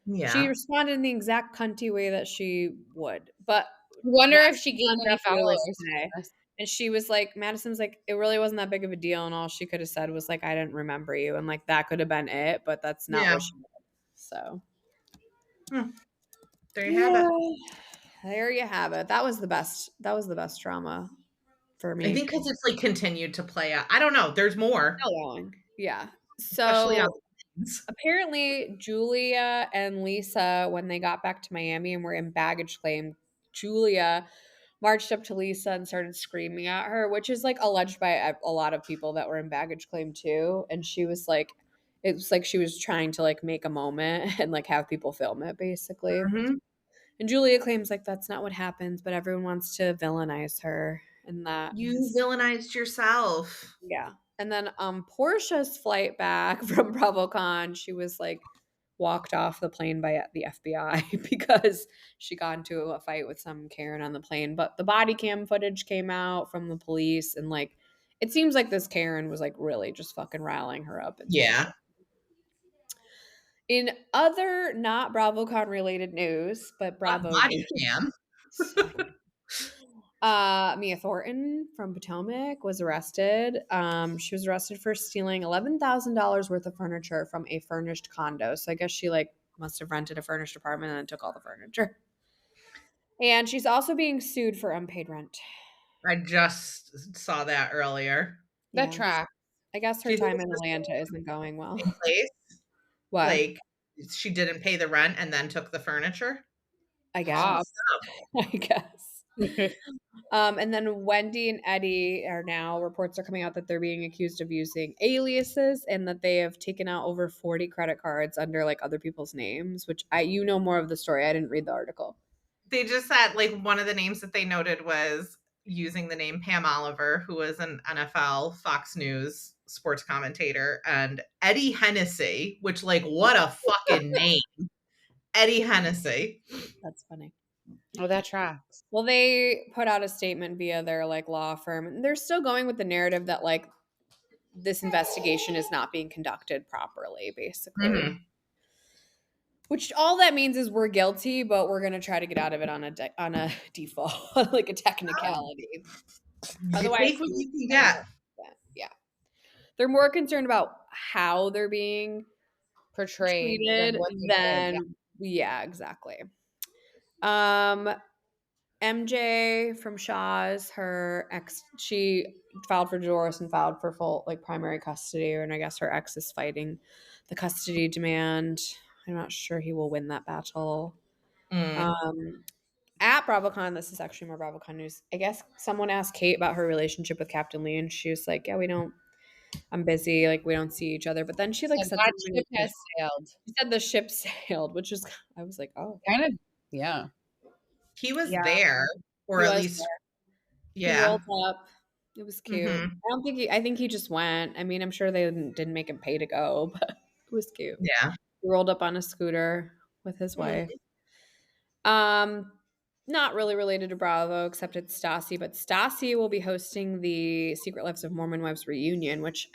She yeah. responded in the exact cunty way that she would, but Wonder if she Madison's gained on any Jeff Lewis followers today. from this. And she was like, Madison's like, it really wasn't that big of a deal. And all she could have said was like, I didn't remember you. And like, that could have been it, but that's not Yeah. what she did. So There you have it. there you have it. That was the best. That was the best drama for I me. think because it's like continued to play out. I don't know. There's more, How long? Yeah. especially on So the ends. apparently Julia and Lisa, when they got back to Miami and were in baggage claim, Julia marched up to Lisa and started screaming at her, which is like alleged by a lot of people that were in baggage claim too. And she was like, It was like she was trying to like make a moment and like have people film it basically. Mhm. And Julia claims like that's not what happens, but everyone wants to villainize her and that You villainized yourself. yeah. And then Portia's flight back from BravoCon, she was like walked off the plane by the FBI because she got into a fight with some Karen on the plane. But the body cam footage came out from the police and like it seems like this Karen was like really just fucking riling her up and stuff. Yeah. In other not BravoCon related news, but Bravo Body cam. Mia Thornton from Potomac was arrested. She was arrested for stealing $11,000 worth of furniture from a furnished condo. So I guess she like must have rented a furnished apartment and then took all the furniture. And she's also being sued for unpaid rent. I just saw that earlier. That Yeah. track. I guess Do her you think time it's in the Atlanta isn't going well. same place? What? Like, she didn't pay the rent and then took the furniture? I Pop. guess. I guess. And then Wendy and Eddie are now reports are coming out that they're being accused of using aliases and that they have taken out over 40 credit cards under like other people's names, which you know more of the story. I didn't read the article. They just said, like, one of the names that they noted was using the name Pam Oliver, who was an NFL Fox News sports commentator, and Eddie Hennessy, which, like, what a fucking name. Eddie Hennessy. That's funny. Oh, that tracks. Well, they put out a statement via their like law firm. And they're still going with the narrative that like this investigation is not being conducted properly, basically. Mhm. Which all that means is we're guilty, but we're gonna try to get out of it on a default, like a technicality. You Otherwise, take what you can get. yeah, they're more concerned about how they're being Portrayed than treated what they did. than yeah, exactly. Um, MJ from Shaw's, her ex, she filed for divorce and filed for full like primary custody, and I guess her ex is fighting the custody demand. I'm not sure he will win that battle. Mm. At BravoCon, this is actually more BravoCon news. I guess someone asked Kate about her relationship with Captain Lee, and she was like, "Yeah, we don't. I'm busy. Like, we don't see each other." But then she like So said that something. ship has sailed. She said the ship sailed, which is I was like, "Oh, Kind of, yeah. He was yeah." there, or He at was least, He yeah. rolled up. It was cute. Mhm. I think he just went. I mean, I'm sure they didn't make him pay to go, but it was cute. Yeah. He rolled up on a scooter with his Mm. wife. Um, not really related to Bravo, except it's Stassi, but Stassi will be hosting the Secret Lives of Mormon Wives reunion, which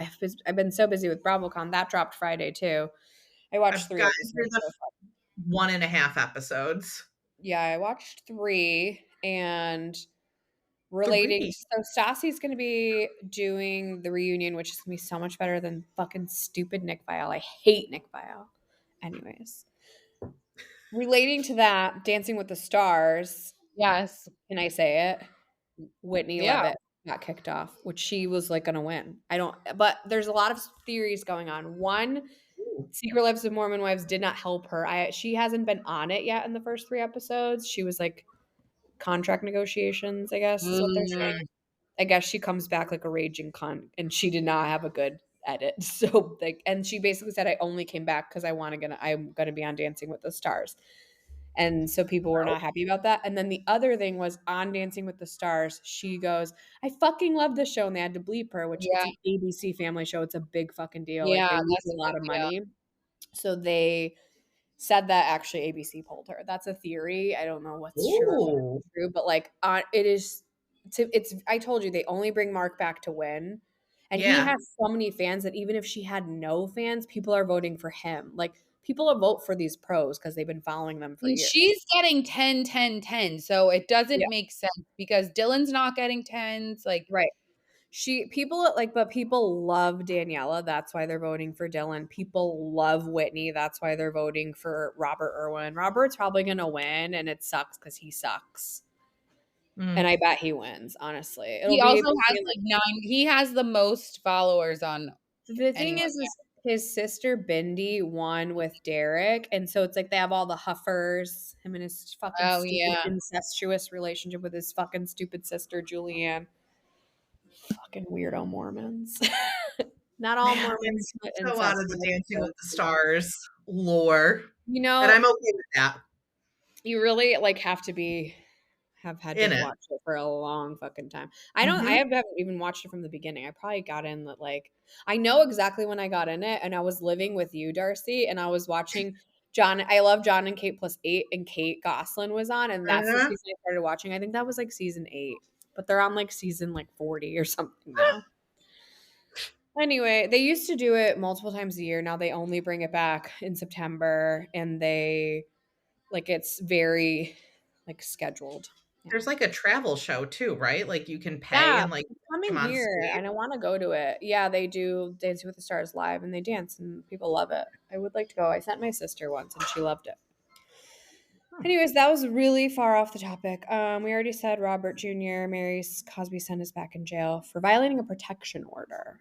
I've been so busy with BravoCon. That dropped Friday too. I watched I've 3 gotten through episodes the so far. 1.5 episodes. Yeah, I watched 3 and relating 3. so Stassi's gonna be doing the reunion, which is gonna be so much better than fucking stupid Nick Viall. I hate Nick Viall. Anyways. Relating to that, Dancing with the Stars, Yes. can I say it? Whitney Yeah. Levitt got kicked off, which she was like gonna win. I don't but there's a lot of theories going on. One, Ooh. Secret Lives of Mormon Wives did not help her. She hasn't been on it yet in the first 3 episodes. She was like contract negotiations, I guess is what they're saying. Mm. I guess she comes back like a raging cunt, and she did not have a good edit. So like, and she basically said, "I only came back because I'm gonna be on Dancing with the Stars." And so people were not happy about that. And then the other thing was on Dancing with the Stars, she goes, "I fucking love this show," and they had to bleep her, which it's Yeah. an ABC family show. It's a big fucking deal. Like Yeah. they lose That's a a lot big of deal. money. So they said that actually ABC pulled her. That's a theory. I don't know what's true or what's Ooh. not true, but like it is it's I told you they only bring Mark back to win. And he Yeah. has so many fans that even if she had no fans, people are voting for him. Like people will vote for these pros because they've been following them for And years. she's getting 10, 10, 10. So it doesn't Yeah. make sense because Dylan's not getting 10s. Like, Right. But people love Daniela. That's why they're voting for Dylan. People love Whitney. That's why they're voting for Robert Irwin. Robert's probably going to win, and it sucks because he sucks. And Mm. I bet he wins, honestly. It'll he be also has like 9. He has the most followers on the thing anyone. is his sister Bindi won with Derek, and so it's like they have all the Huffers, him and his fucking Oh, stupid yeah. incestuous relationship with his fucking stupid sister Julianne. Fucking weirdo Mormons. Not all Man, I'm Mormons put so out of incest in the their Dancing with the church. Stars lore, You and know, I'm okay with that. you really like have had to In have it. watched it for a long fucking time. I Mhm. haven't even watched it from the beginning. I probably got in that like I know exactly when I got in it, and I was living with you, Darcy, and I was watching John. I love John and Kate plus 8, and Kate Goslin was on, and that's the Uh-huh. season I started watching. I think that was like season 8, but they're on like season like 40 or something now. Anyway, they used to do it multiple times a year. Now they only bring it back in September, and they like it's very like scheduled. Yeah. There's like a travel show too, right? Like you can pay Yeah, and like it's come coming on here, stage. and I wanna go to it. Yeah, they do Dancing with the Stars live, and they dance, and people love it. I would like to go. I sent my sister once, and she loved it. Hmm. Anyways, that was really far off the topic. We already said Robert Jr., Mary's Cosby's son, is back in jail for violating a protection order,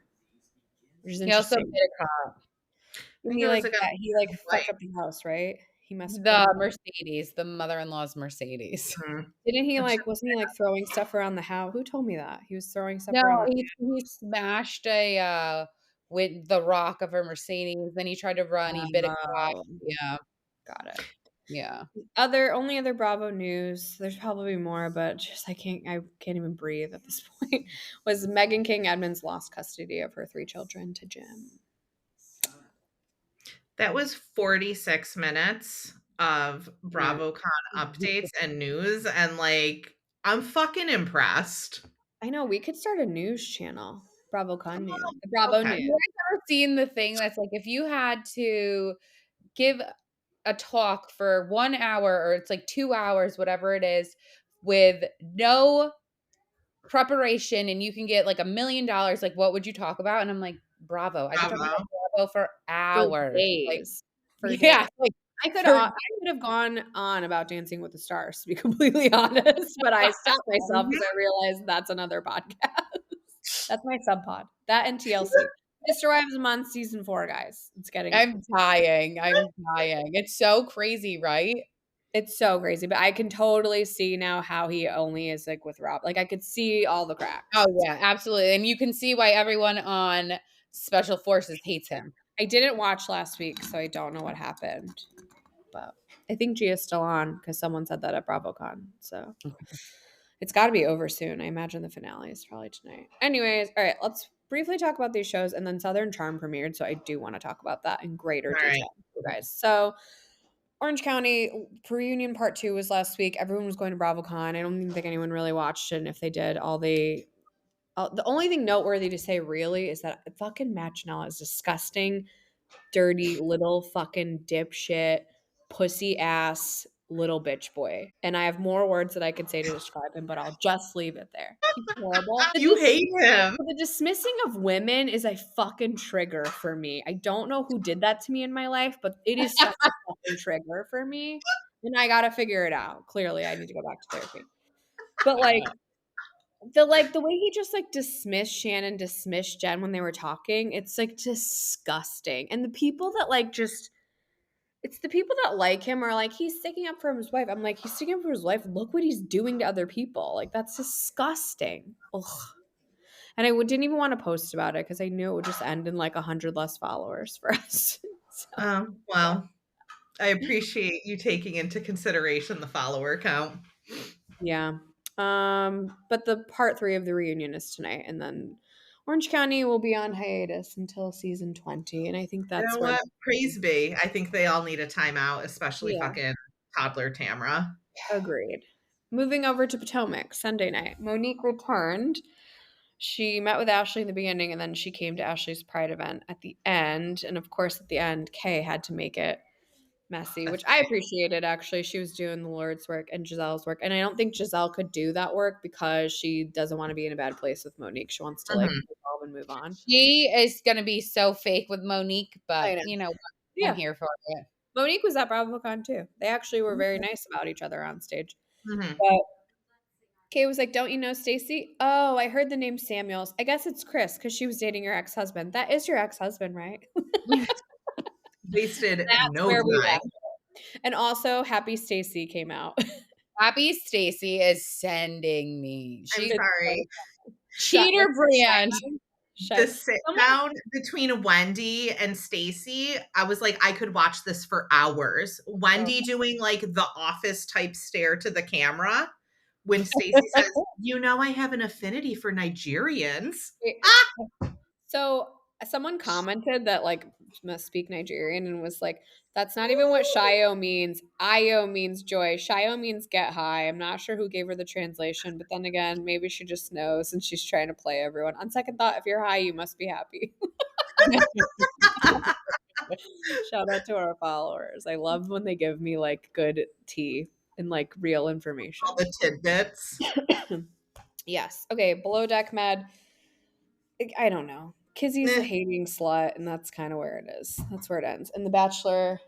which is He also interesting. hit a cop. I And think it was like he like a fucked wife. up the house, right? He messed with The the Mercedes, the mother-in-law's Mercedes. Mhm. didn't he Which like wasn't he like throwing stuff around the house? Who told me that? He was throwing stuff No, around the he smashed a with the rock of a Mercedes. Then he tried to run. He bit a cop. Oh, Yeah, got it. yeah. Only other Bravo news. There's probably more, but just I can't even breathe at this point. Was Megan King Edmonds lost custody of her 3 children to Jim? that was 46 minutes of Yeah. BravoCon updates and news, and like I'm fucking impressed. I know we could start a news channel. BravoCon news. Oh, Bravo okay. news. You guys ever seen the thing that's like if you had to give a talk for 1 hour or it's like 2 hours, whatever it is, with no preparation and you can get like $1 million, like what would you talk about? And I'm like, Bravo. I could talk Bravo. about Bravo for For hours. Like, days. For days. yeah, like I for could have gone on about Dancing with the Stars, to be completely honest, but I stopped myself because I realized that's another podcast. That's my sub pod. That and TLC. Mr. Wives I'm on season 4, guys. It's getting I'm dying. I'm dying. It's so crazy, right? it's so crazy, but I can totally see now how he only is like with Rob. Like I could see all the cracks. Oh yeah, absolutely. And you can see why everyone on Special Forces hates him. I didn't watch last week, so I don't know what happened. But I think Gia's still on because someone said that at BravoCon. So it's got to be over soon. I imagine the finale is probably tonight. Anyways, all right, let's briefly talk about these shows. And then Southern Charm premiered, so I do want to talk about that in greater All right. detail, you guys. So Orange County reunion part 2 was last week. Everyone was going to BravoCon. I don't even think anyone really watched it. And if they did, the only thing noteworthy to say really is that fucking Matt Janella is disgusting, dirty little fucking dipshit, pussy ass little bitch boy. And I have more words that I could say to describe him, but I'll just leave it there. He's horrible. You hate him. The dismissing of women is a fucking trigger for me. I don't know who did that to me in my life, but it is such a fucking trigger for me. And I gotta figure it out. Clearly, I need to go back to therapy. But the way he just like dismissed Shannon, dismissed Jen when they were talking, it's like disgusting. And the people that like just it's the people that like him are like, he's sticking up for his wife. I'm like, he's sticking up for his wife. Look what he's doing to other people. Like, that's disgusting. Ugh. And didn't even want to post about it because I knew it would just end in like 100 less followers for us. So, Well, I appreciate you taking into consideration the follower count. yeah. But the part 3 of the reunion is tonight, and then Orange County will be on hiatus until season 20, and I think You that's know where what? Praise be. I think they all need a timeout, especially yeah, fucking toddler Tamra. agreed. Moving over to Potomac, Sunday night. Monique returned. She met with Ashley in the beginning, and then she came to Ashley's Pride event at the end. And of course, at the end, Kay had to make it messy, which I appreciated actually. She was doing the Lord's work and Giselle's work. And I don't think Giselle could do that work because she doesn't want to be in a bad place with Monique. She wants to like Mhm. evolve and move on. She is gonna be so fake with Monique, but I know. you know what? I'm Yeah. here for it. Monique was at BravoCon too. They actually were very nice about each other on stage. Mhm. But Kay was like, "Don't you know Stacy? Oh, I heard the name Samuels. I guess it's Chris because she was dating your ex-husband. That is your ex-husband, right?" Wasted That's no where we time. left. And also, Happy Stacy came out. Happy Stacy is sending me. I'm She's sorry. cheater brand. The sit down between Wendy and Stacy, I was like, I could watch this for hours. Wendy doing like the office type stare to the camera when Stacy says, I have an affinity for Nigerians. So someone commented that like must speak Nigerian and was like, that's not even what Shayo means. Ayo means joy. Shayo means get high. I'm not sure who gave her the translation, but then again, maybe she just knows and she's trying to play everyone. On second thought, if you're high, you must be happy. Shout out to our followers. I love when they give me like good tea and like real information. All the tidbits. Yes. Okay. Below deck med. I don't know. Kizzy's a hating slut, and that's kind of where it is. That's where it ends. And the Bachelor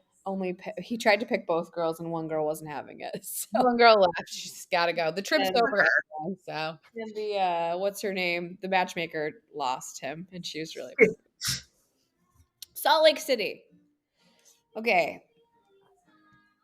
he tried to pick both girls, and one girl wasn't having it. So. One girl left. She's got to go. The trip's over. So. And the what's her name? The matchmaker lost him, and she was really bad. Salt Lake City. Okay.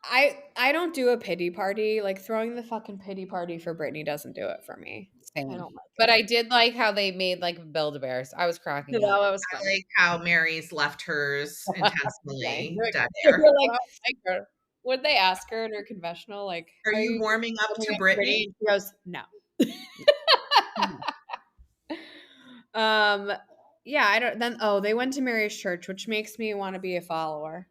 I don't do a pity party. Like throwing the fucking pity party for Brittany doesn't do it for me. Same. I don't like it. But I did like how they made like Build-A-Bears. I was cracking up. That was I funny. like how Mary's left hers intentionally dead They're air. like, would they ask her in her confessional, like, Are you warming up to Brittany? She goes, no. Yeah, I don't. Then they went to Mary's church, which makes me want to be a follower.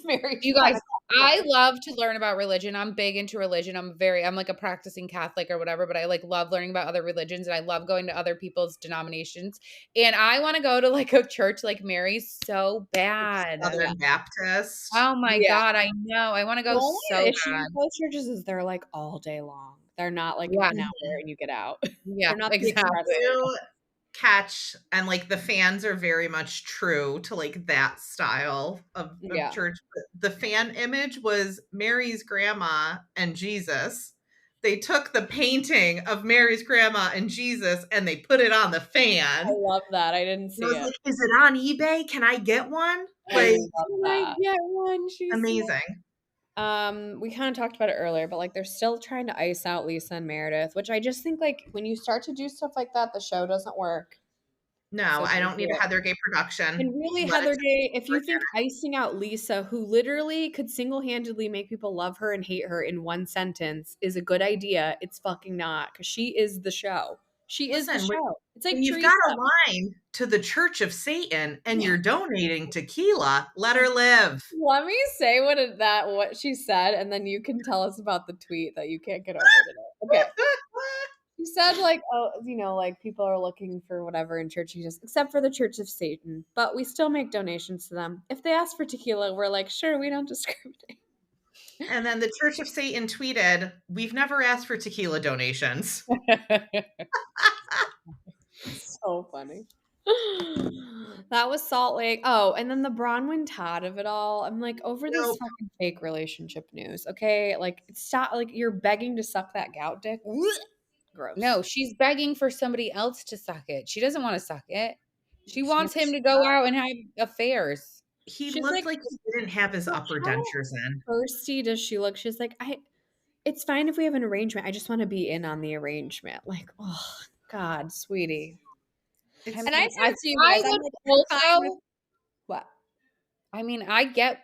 Mary, you guys, I love to learn about religion. I'm big into religion. I'm like a practicing Catholic or whatever, but I like love learning about other religions and I love going to other people's denominations. And I want to go to like a church like Mary's so bad. Southern Baptist. Oh my God, I know. I want to go so issue bad. with those churches is they're like all day long. They're not like an hour and you get out. Yeah, they're not exactly. Catch and like the fans are very much true to like that style of church. The fan image was Mary's grandma and Jesus. They took the painting of Mary's grandma and Jesus and they put it on the fan. I love that. I didn't see it. Like, is it on eBay? Can I get one? Like, I get one. She's amazing. We kind of talked about it earlier, but like they're still trying to ice out Lisa and Meredith, which I just think like when you start to do stuff like that, the show doesn't work. No, I don't need a Heather Gay production. And really, Heather Gay, if you think icing out Lisa, who literally could single-handedly make people love her and hate her in one sentence, is a good idea, it's fucking not, because she is the show. She is the show. It's like you've got a line to the Church of Satan and you're donating tequila. Let her live. Let me say what she said, and then you can tell us about the tweet that you can't get over today. Okay. She said, like, like people are looking for whatever in church, except for the Church of Satan, but we still make donations to them. If they ask for tequila, we're like, sure, we don't discriminate. And then the Church of Satan tweeted, we've never asked for tequila donations. So funny. That was Salt Lake. Oh, and then the Bronwyn Todd of it all. I'm like, over this fucking fake relationship news. Okay, like stop. Like you're begging to suck that gout dick. Gross. No, she's begging for somebody else to suck it. She doesn't want to suck it. She wants him to go out and have affairs. He looked like he didn't have his upper dentures in. Thirsty does she look? She's like, it's fine if we have an arrangement. I just want to be in on the arrangement. Like, oh God, sweetie. And I said to you guys, what? I mean, I get.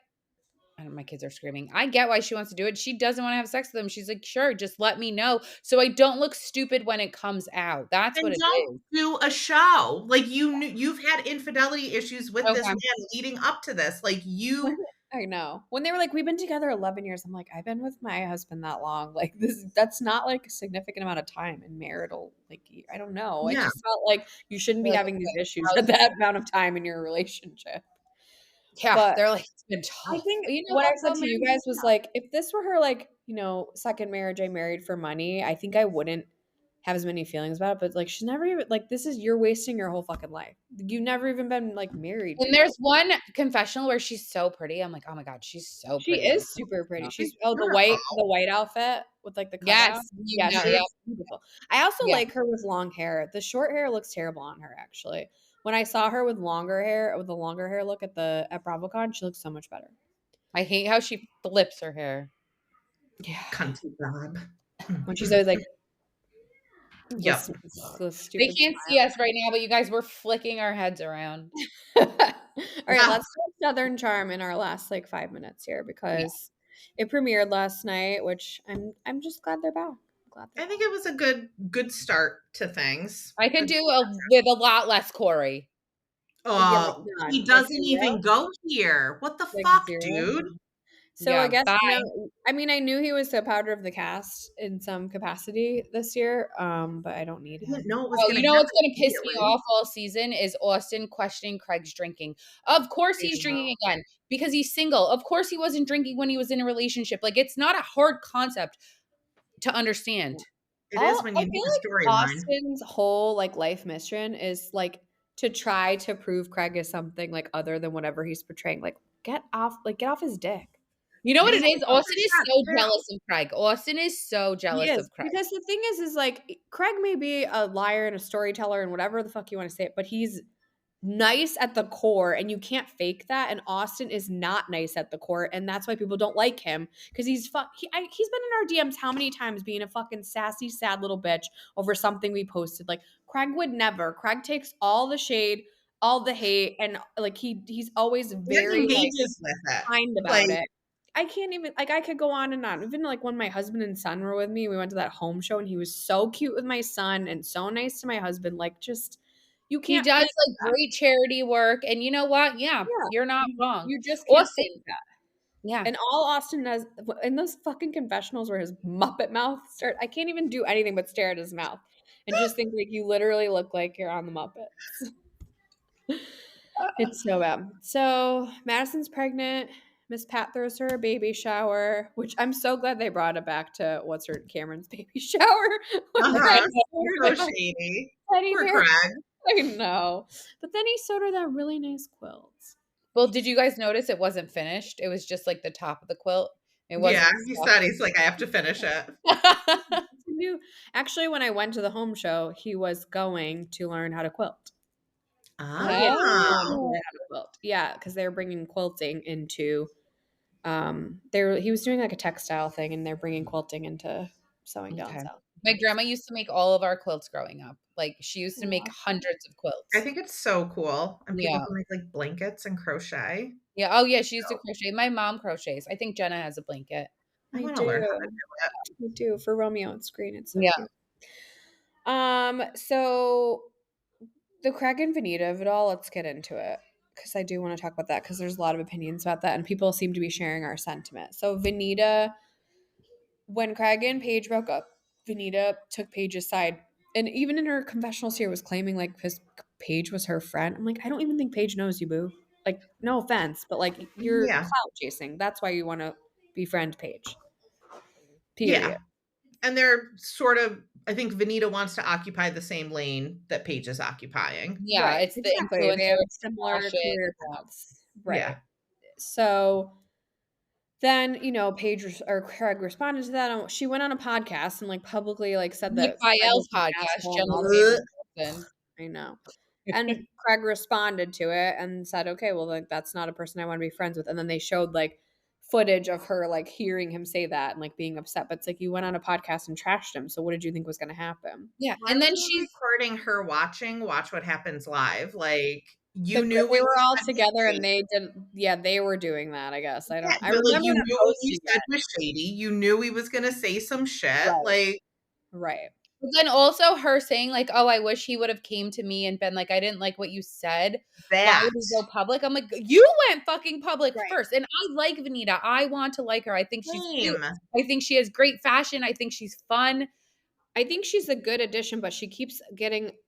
My kids are screaming. I get why she wants to do it. She doesn't want to have sex with him. She's like, sure, just let me know so I don't look stupid when it comes out. That's what it is. Don't do a show. Like you've had infidelity issues with this man leading up to this. Like I know. When they were like, we've been together 11 years. I'm like, I've been with my husband that long. Like that's not like a significant amount of time in marital. Like, I don't know. I just felt like you shouldn't be having these issues at that amount of time in your relationship. Yeah, but they're like, it's been tough. I think what I said to you guys was like, if this were her, like, second marriage, I married for money, I think I wouldn't have as many feelings about it. But like, she's never even like, you're wasting your whole fucking life. You've never even been like married. And there's one confessional where she's so pretty. I'm like, oh my God, she's so pretty. She is super pretty. She's the white outfit with like the cutout. Yeah, she's beautiful. I also like her with long hair. The short hair looks terrible on her, actually. When I saw her with the longer hair look at BravoCon, she looks so much better. I hate how she flips her hair. Yeah. Cunty Bob. When she's always like, Yep. The They stupid can't see us right now, but you guys were flicking our heads around. All right, Yeah. let's do Southern Charm in our last like 5 minutes here Yeah. because it premiered last night, which I'm just glad they're back. I'm glad they're I think back. it was a good start to things. I could Good. do with a lot less Corey. Yeah, like He none, like doesn't even zero, go here. What the like fuck, zero. dude? So I Yeah, guess bye. I mean, I knew he was a powder of the cast in some capacity this year, but I don't need I didn't him. know it was Oh, gonna you know happen what's gonna piss me immediately. off all season is Austin questioning Craig's drinking. Of course I he's know. drinking again because he's single. Of course he wasn't drinking when he was in a relationship. Like it's not a hard concept to understand. It All is when I you need feel a like storyline. Austin's whole like life mission is like to try to prove Craig is something like other than whatever he's portraying. Like get off his dick. You know what Maybe it is? he Austin is got so down. jealous of Craig. Austin is so He jealous is of Craig. because the thing is like Craig may be a liar and a storyteller and whatever the fuck you want to say it, but he's nice at the core and you can't fake that. And Austin is not nice at the core, and that's why people don't like him because he's been in our DMs how many times being a fucking sassy sad little bitch over something we posted. Like Craig would never. Craig takes all the shade, all the hate, and like he's always He like very like engages with it. kind Like, about it. I can't even like I could go on and on. Even like when my husband and son were with me, we went to that home show and he was so cute with my son and so nice to my husband. Like just you He can't does fake like that. great charity work. And you know what? Yeah, Yeah. you're not You wrong. you just can't Austin, fake that. yeah. And all Austin does in those fucking confessionals where his Muppet mouth start I can't even do anything but stare at his mouth and just think like you literally look like you're on the Muppets. It's so bad. So Madison's pregnant. Miss Pat throws her a baby shower, which I'm so glad they brought it back to what's her Cameron's baby shower. When uh-huh. Craig showed her So that shady. teddy Poor bear. Craig. I know. But then he sewed her that really nice quilt. Well, did you guys notice it wasn't finished? It was just like the top of the quilt. It Yeah, wasn't he stuck. said he's like, I have to finish it. Actually, when I went to the home show, he was going to learn how to quilt. He had Ah. wanted to Oh, learn how to quilt. Yeah, because they were bringing quilting into he was doing like a textile thing and they're bringing quilting into sewing down okay. south. My grandma used to make all of our quilts growing up. Like she used to make Aw. hundreds of I quilts. think it's so cool. And people Yeah. can make like blankets and crochet. Yeah. Oh yeah, she used to crochet. My mom crochets. I think Jenna has a blanket. I I want to learn how to do. do it. I do for Romeo and Screen. It's so Yeah. cute. So the Craig and Vanita of it all, let's get into it. Because I do want to talk about that because there's a lot of opinions about that and people seem to be sharing our sentiment. So Vanita, when Craig and Paige broke up, Vanita took Paige's side. And even in her confessionals here was claiming like his Paige was her friend. I'm like, I don't even think Paige knows you, boo. Like, no offense, but like you're Yeah. clout chasing. That's why you want to befriend Paige. Yeah. Period. And they're sort of, I think Vanita wants to occupy the same lane that Paige is occupying. Yeah. Right. It's the Exactly. They influencer have similar fashion. career paths. Yeah. Right. So then, Paige or Craig responded to that. And she went on a podcast and like publicly like said Nick that Craig was Viall's an podcast, asshole and Jenna all this. Ugh. Davidson. I know. And Craig responded to it and said, okay, well, like, that's not a person I want to be friends with. And then they showed like footage of her like hearing him say that and like being upset. But it's like you went on a podcast and trashed him. So what did you think was going to happen? Yeah. Why And were then you she's recording her watching Watch What Happens Live? Like, you The, knew they what were you all said was together and shady. they did, yeah, they were doing that, I guess. I Yeah, remember but like you them knew what you posting said it. was shady. You knew he was gonna say some shit. Right. Like Right. but then also her saying like, "Oh, I wish he would have came to me and been like, I didn't like what you said. Why that. would he go public?" I'm like, "You went fucking public Right. first." And I like Vanita. I want to like her. I think she's cute. Same. I think she has great fashion. I think she's fun. I think she's a good addition, but she keeps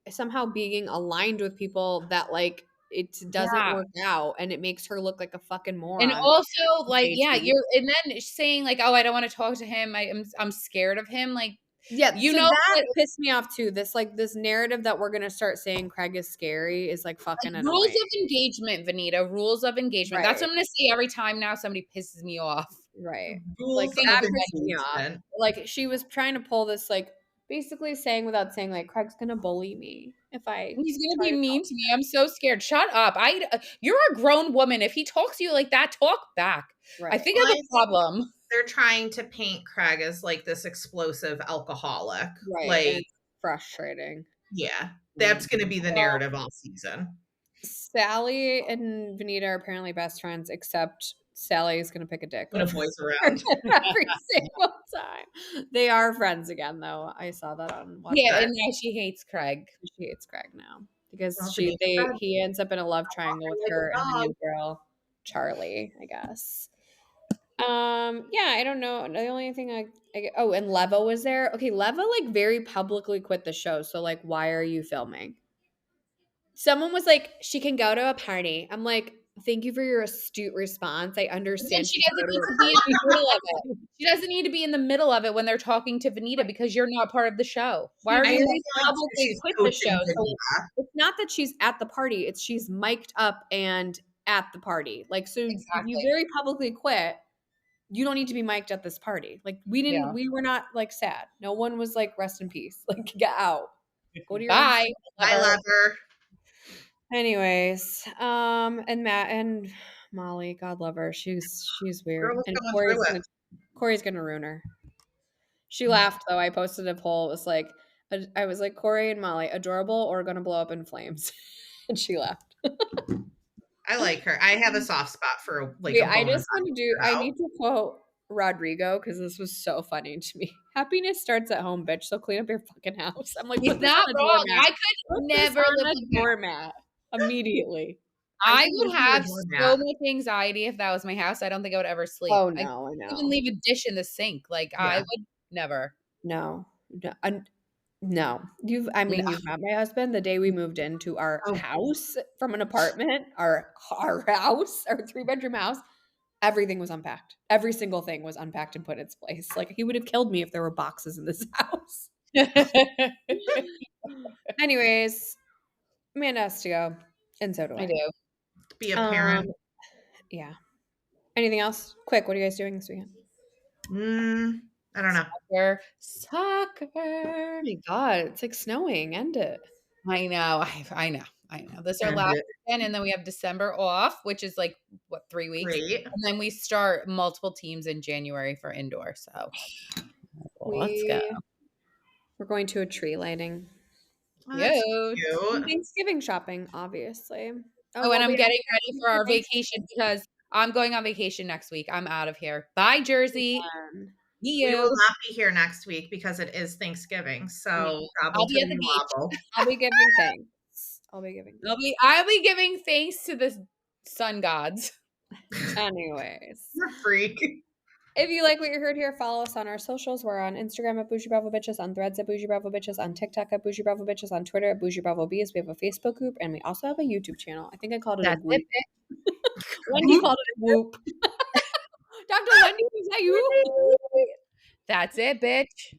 somehow being aligned with people that like it doesn't Yeah. work out and it makes her look like a fucking And moron. also like, yeah, JT. you're and then saying like, "Oh, I don't want to talk to him. I'm scared of him." Like, Yeah, you so know that that pissed me off too. This narrative that we're gonna start saying Craig is scary is like fucking rules annoying. of engagement, Vanita. Rules of engagement. That's what Right. I'm gonna say every time now somebody pisses me off. Right. Like Rules that of pissed me off. engagement. Like she was trying to pull this like basically saying without saying like Craig's gonna bully me if I He's gonna try be to mean to me. I'm so scared. Shut up. You're a grown woman. If he talks to you like that, talk back. I Right. think I have a problem. They're trying to paint Craig as like this explosive alcoholic. Right. And Like it's frustrating. Yeah, that's going to be the narrative all season. Sally and Vanita are apparently best friends, except Sally is going to pick a dick When a over boy's around. every single time. They are friends again, though. I saw that on WhatsApp. Yeah, and now she hates Craig. She hates Craig now because Well, she hates Craig. he ends up in a love triangle with like a her and the dog. new girl, Charlie, I guess. Yeah, I don't know. The only thing oh, and Leva was there. Okay, Leva like very publicly quit the show. So like, why are you filming? Someone was like, she can go to a party. I'm like, thank you for your astute response. I And understand. she doesn't need to be in the middle of it. She doesn't need to be in the middle of it when they're talking to Vanita because you're not part of the show. Why are I you understand publicly she's quit the coaching show? So Vanita. It's not that she's at the party. It's she's mic'd up and at the party. Like, so if you very publicly quit, you don't need to be mic'd at this party. Like, we were not like sad. No one was like, rest in peace. Like, get out. Go to your bye. I love her. Anyways, and Matt and Molly, God love her. She's weird. Girl was And going through it. Corey's gonna ruin her. She laughed though. I posted a poll. It was like I was like, Corey and Molly, adorable or gonna blow up in flames. And she laughed. I like her. I have a soft spot for like Yeah, a I bonus just want to do I need to quote Rodrigo because this was so funny to me. Happiness starts at home, bitch. So clean up your fucking house. I'm like, He's put this not on a wrong. doormat. I could never on live a with him. doormat immediately. I would have so much anxiety if that was my house. I don't think I would ever sleep. Oh I no, I know. couldn't even leave a dish in the sink. Like I would never. No. No. You've met my husband the day we moved into our house from an apartment, our house, our 3-bedroom house. Everything was unpacked. Every single thing was unpacked and put in its place. Like he would have killed me if there were boxes in this house. Anyways, Amanda has to go, and so do I. I do. Be a parent. Yeah. Anything else? Quick, what are you guys doing this weekend? I don't know. Soccer. Oh my God, it's like snowing. End it. I know. I know. This is our last weekend, and then we have December off, which is like what 3 weeks, Great. and then we start multiple teams in January for indoor. So let's go. We're going to a tree lighting. Cute. Thanksgiving shopping, obviously. Oh, and I'm getting ready for our vacation because I'm going on vacation next week. I'm out of here. Bye, Jersey. We will not be here next week because it is Thanksgiving. So I'll be at the beach. I'll be giving thanks. I'll be giving thanks to the sun gods. Anyways. You're a freak. If you like what you heard here, follow us on our socials. We're on Instagram at Boujee Bravo Bitches, on Threads at Boujee Bravo Bitches, on TikTok at Boujee Bravo Bitches, on Twitter at Boujee Bravo Bees. We have a Facebook group, and we also have a YouTube channel. I think I called it a whoop. Wendy called it a whoop. Dr. Wendy, is that you? That's it, bitch.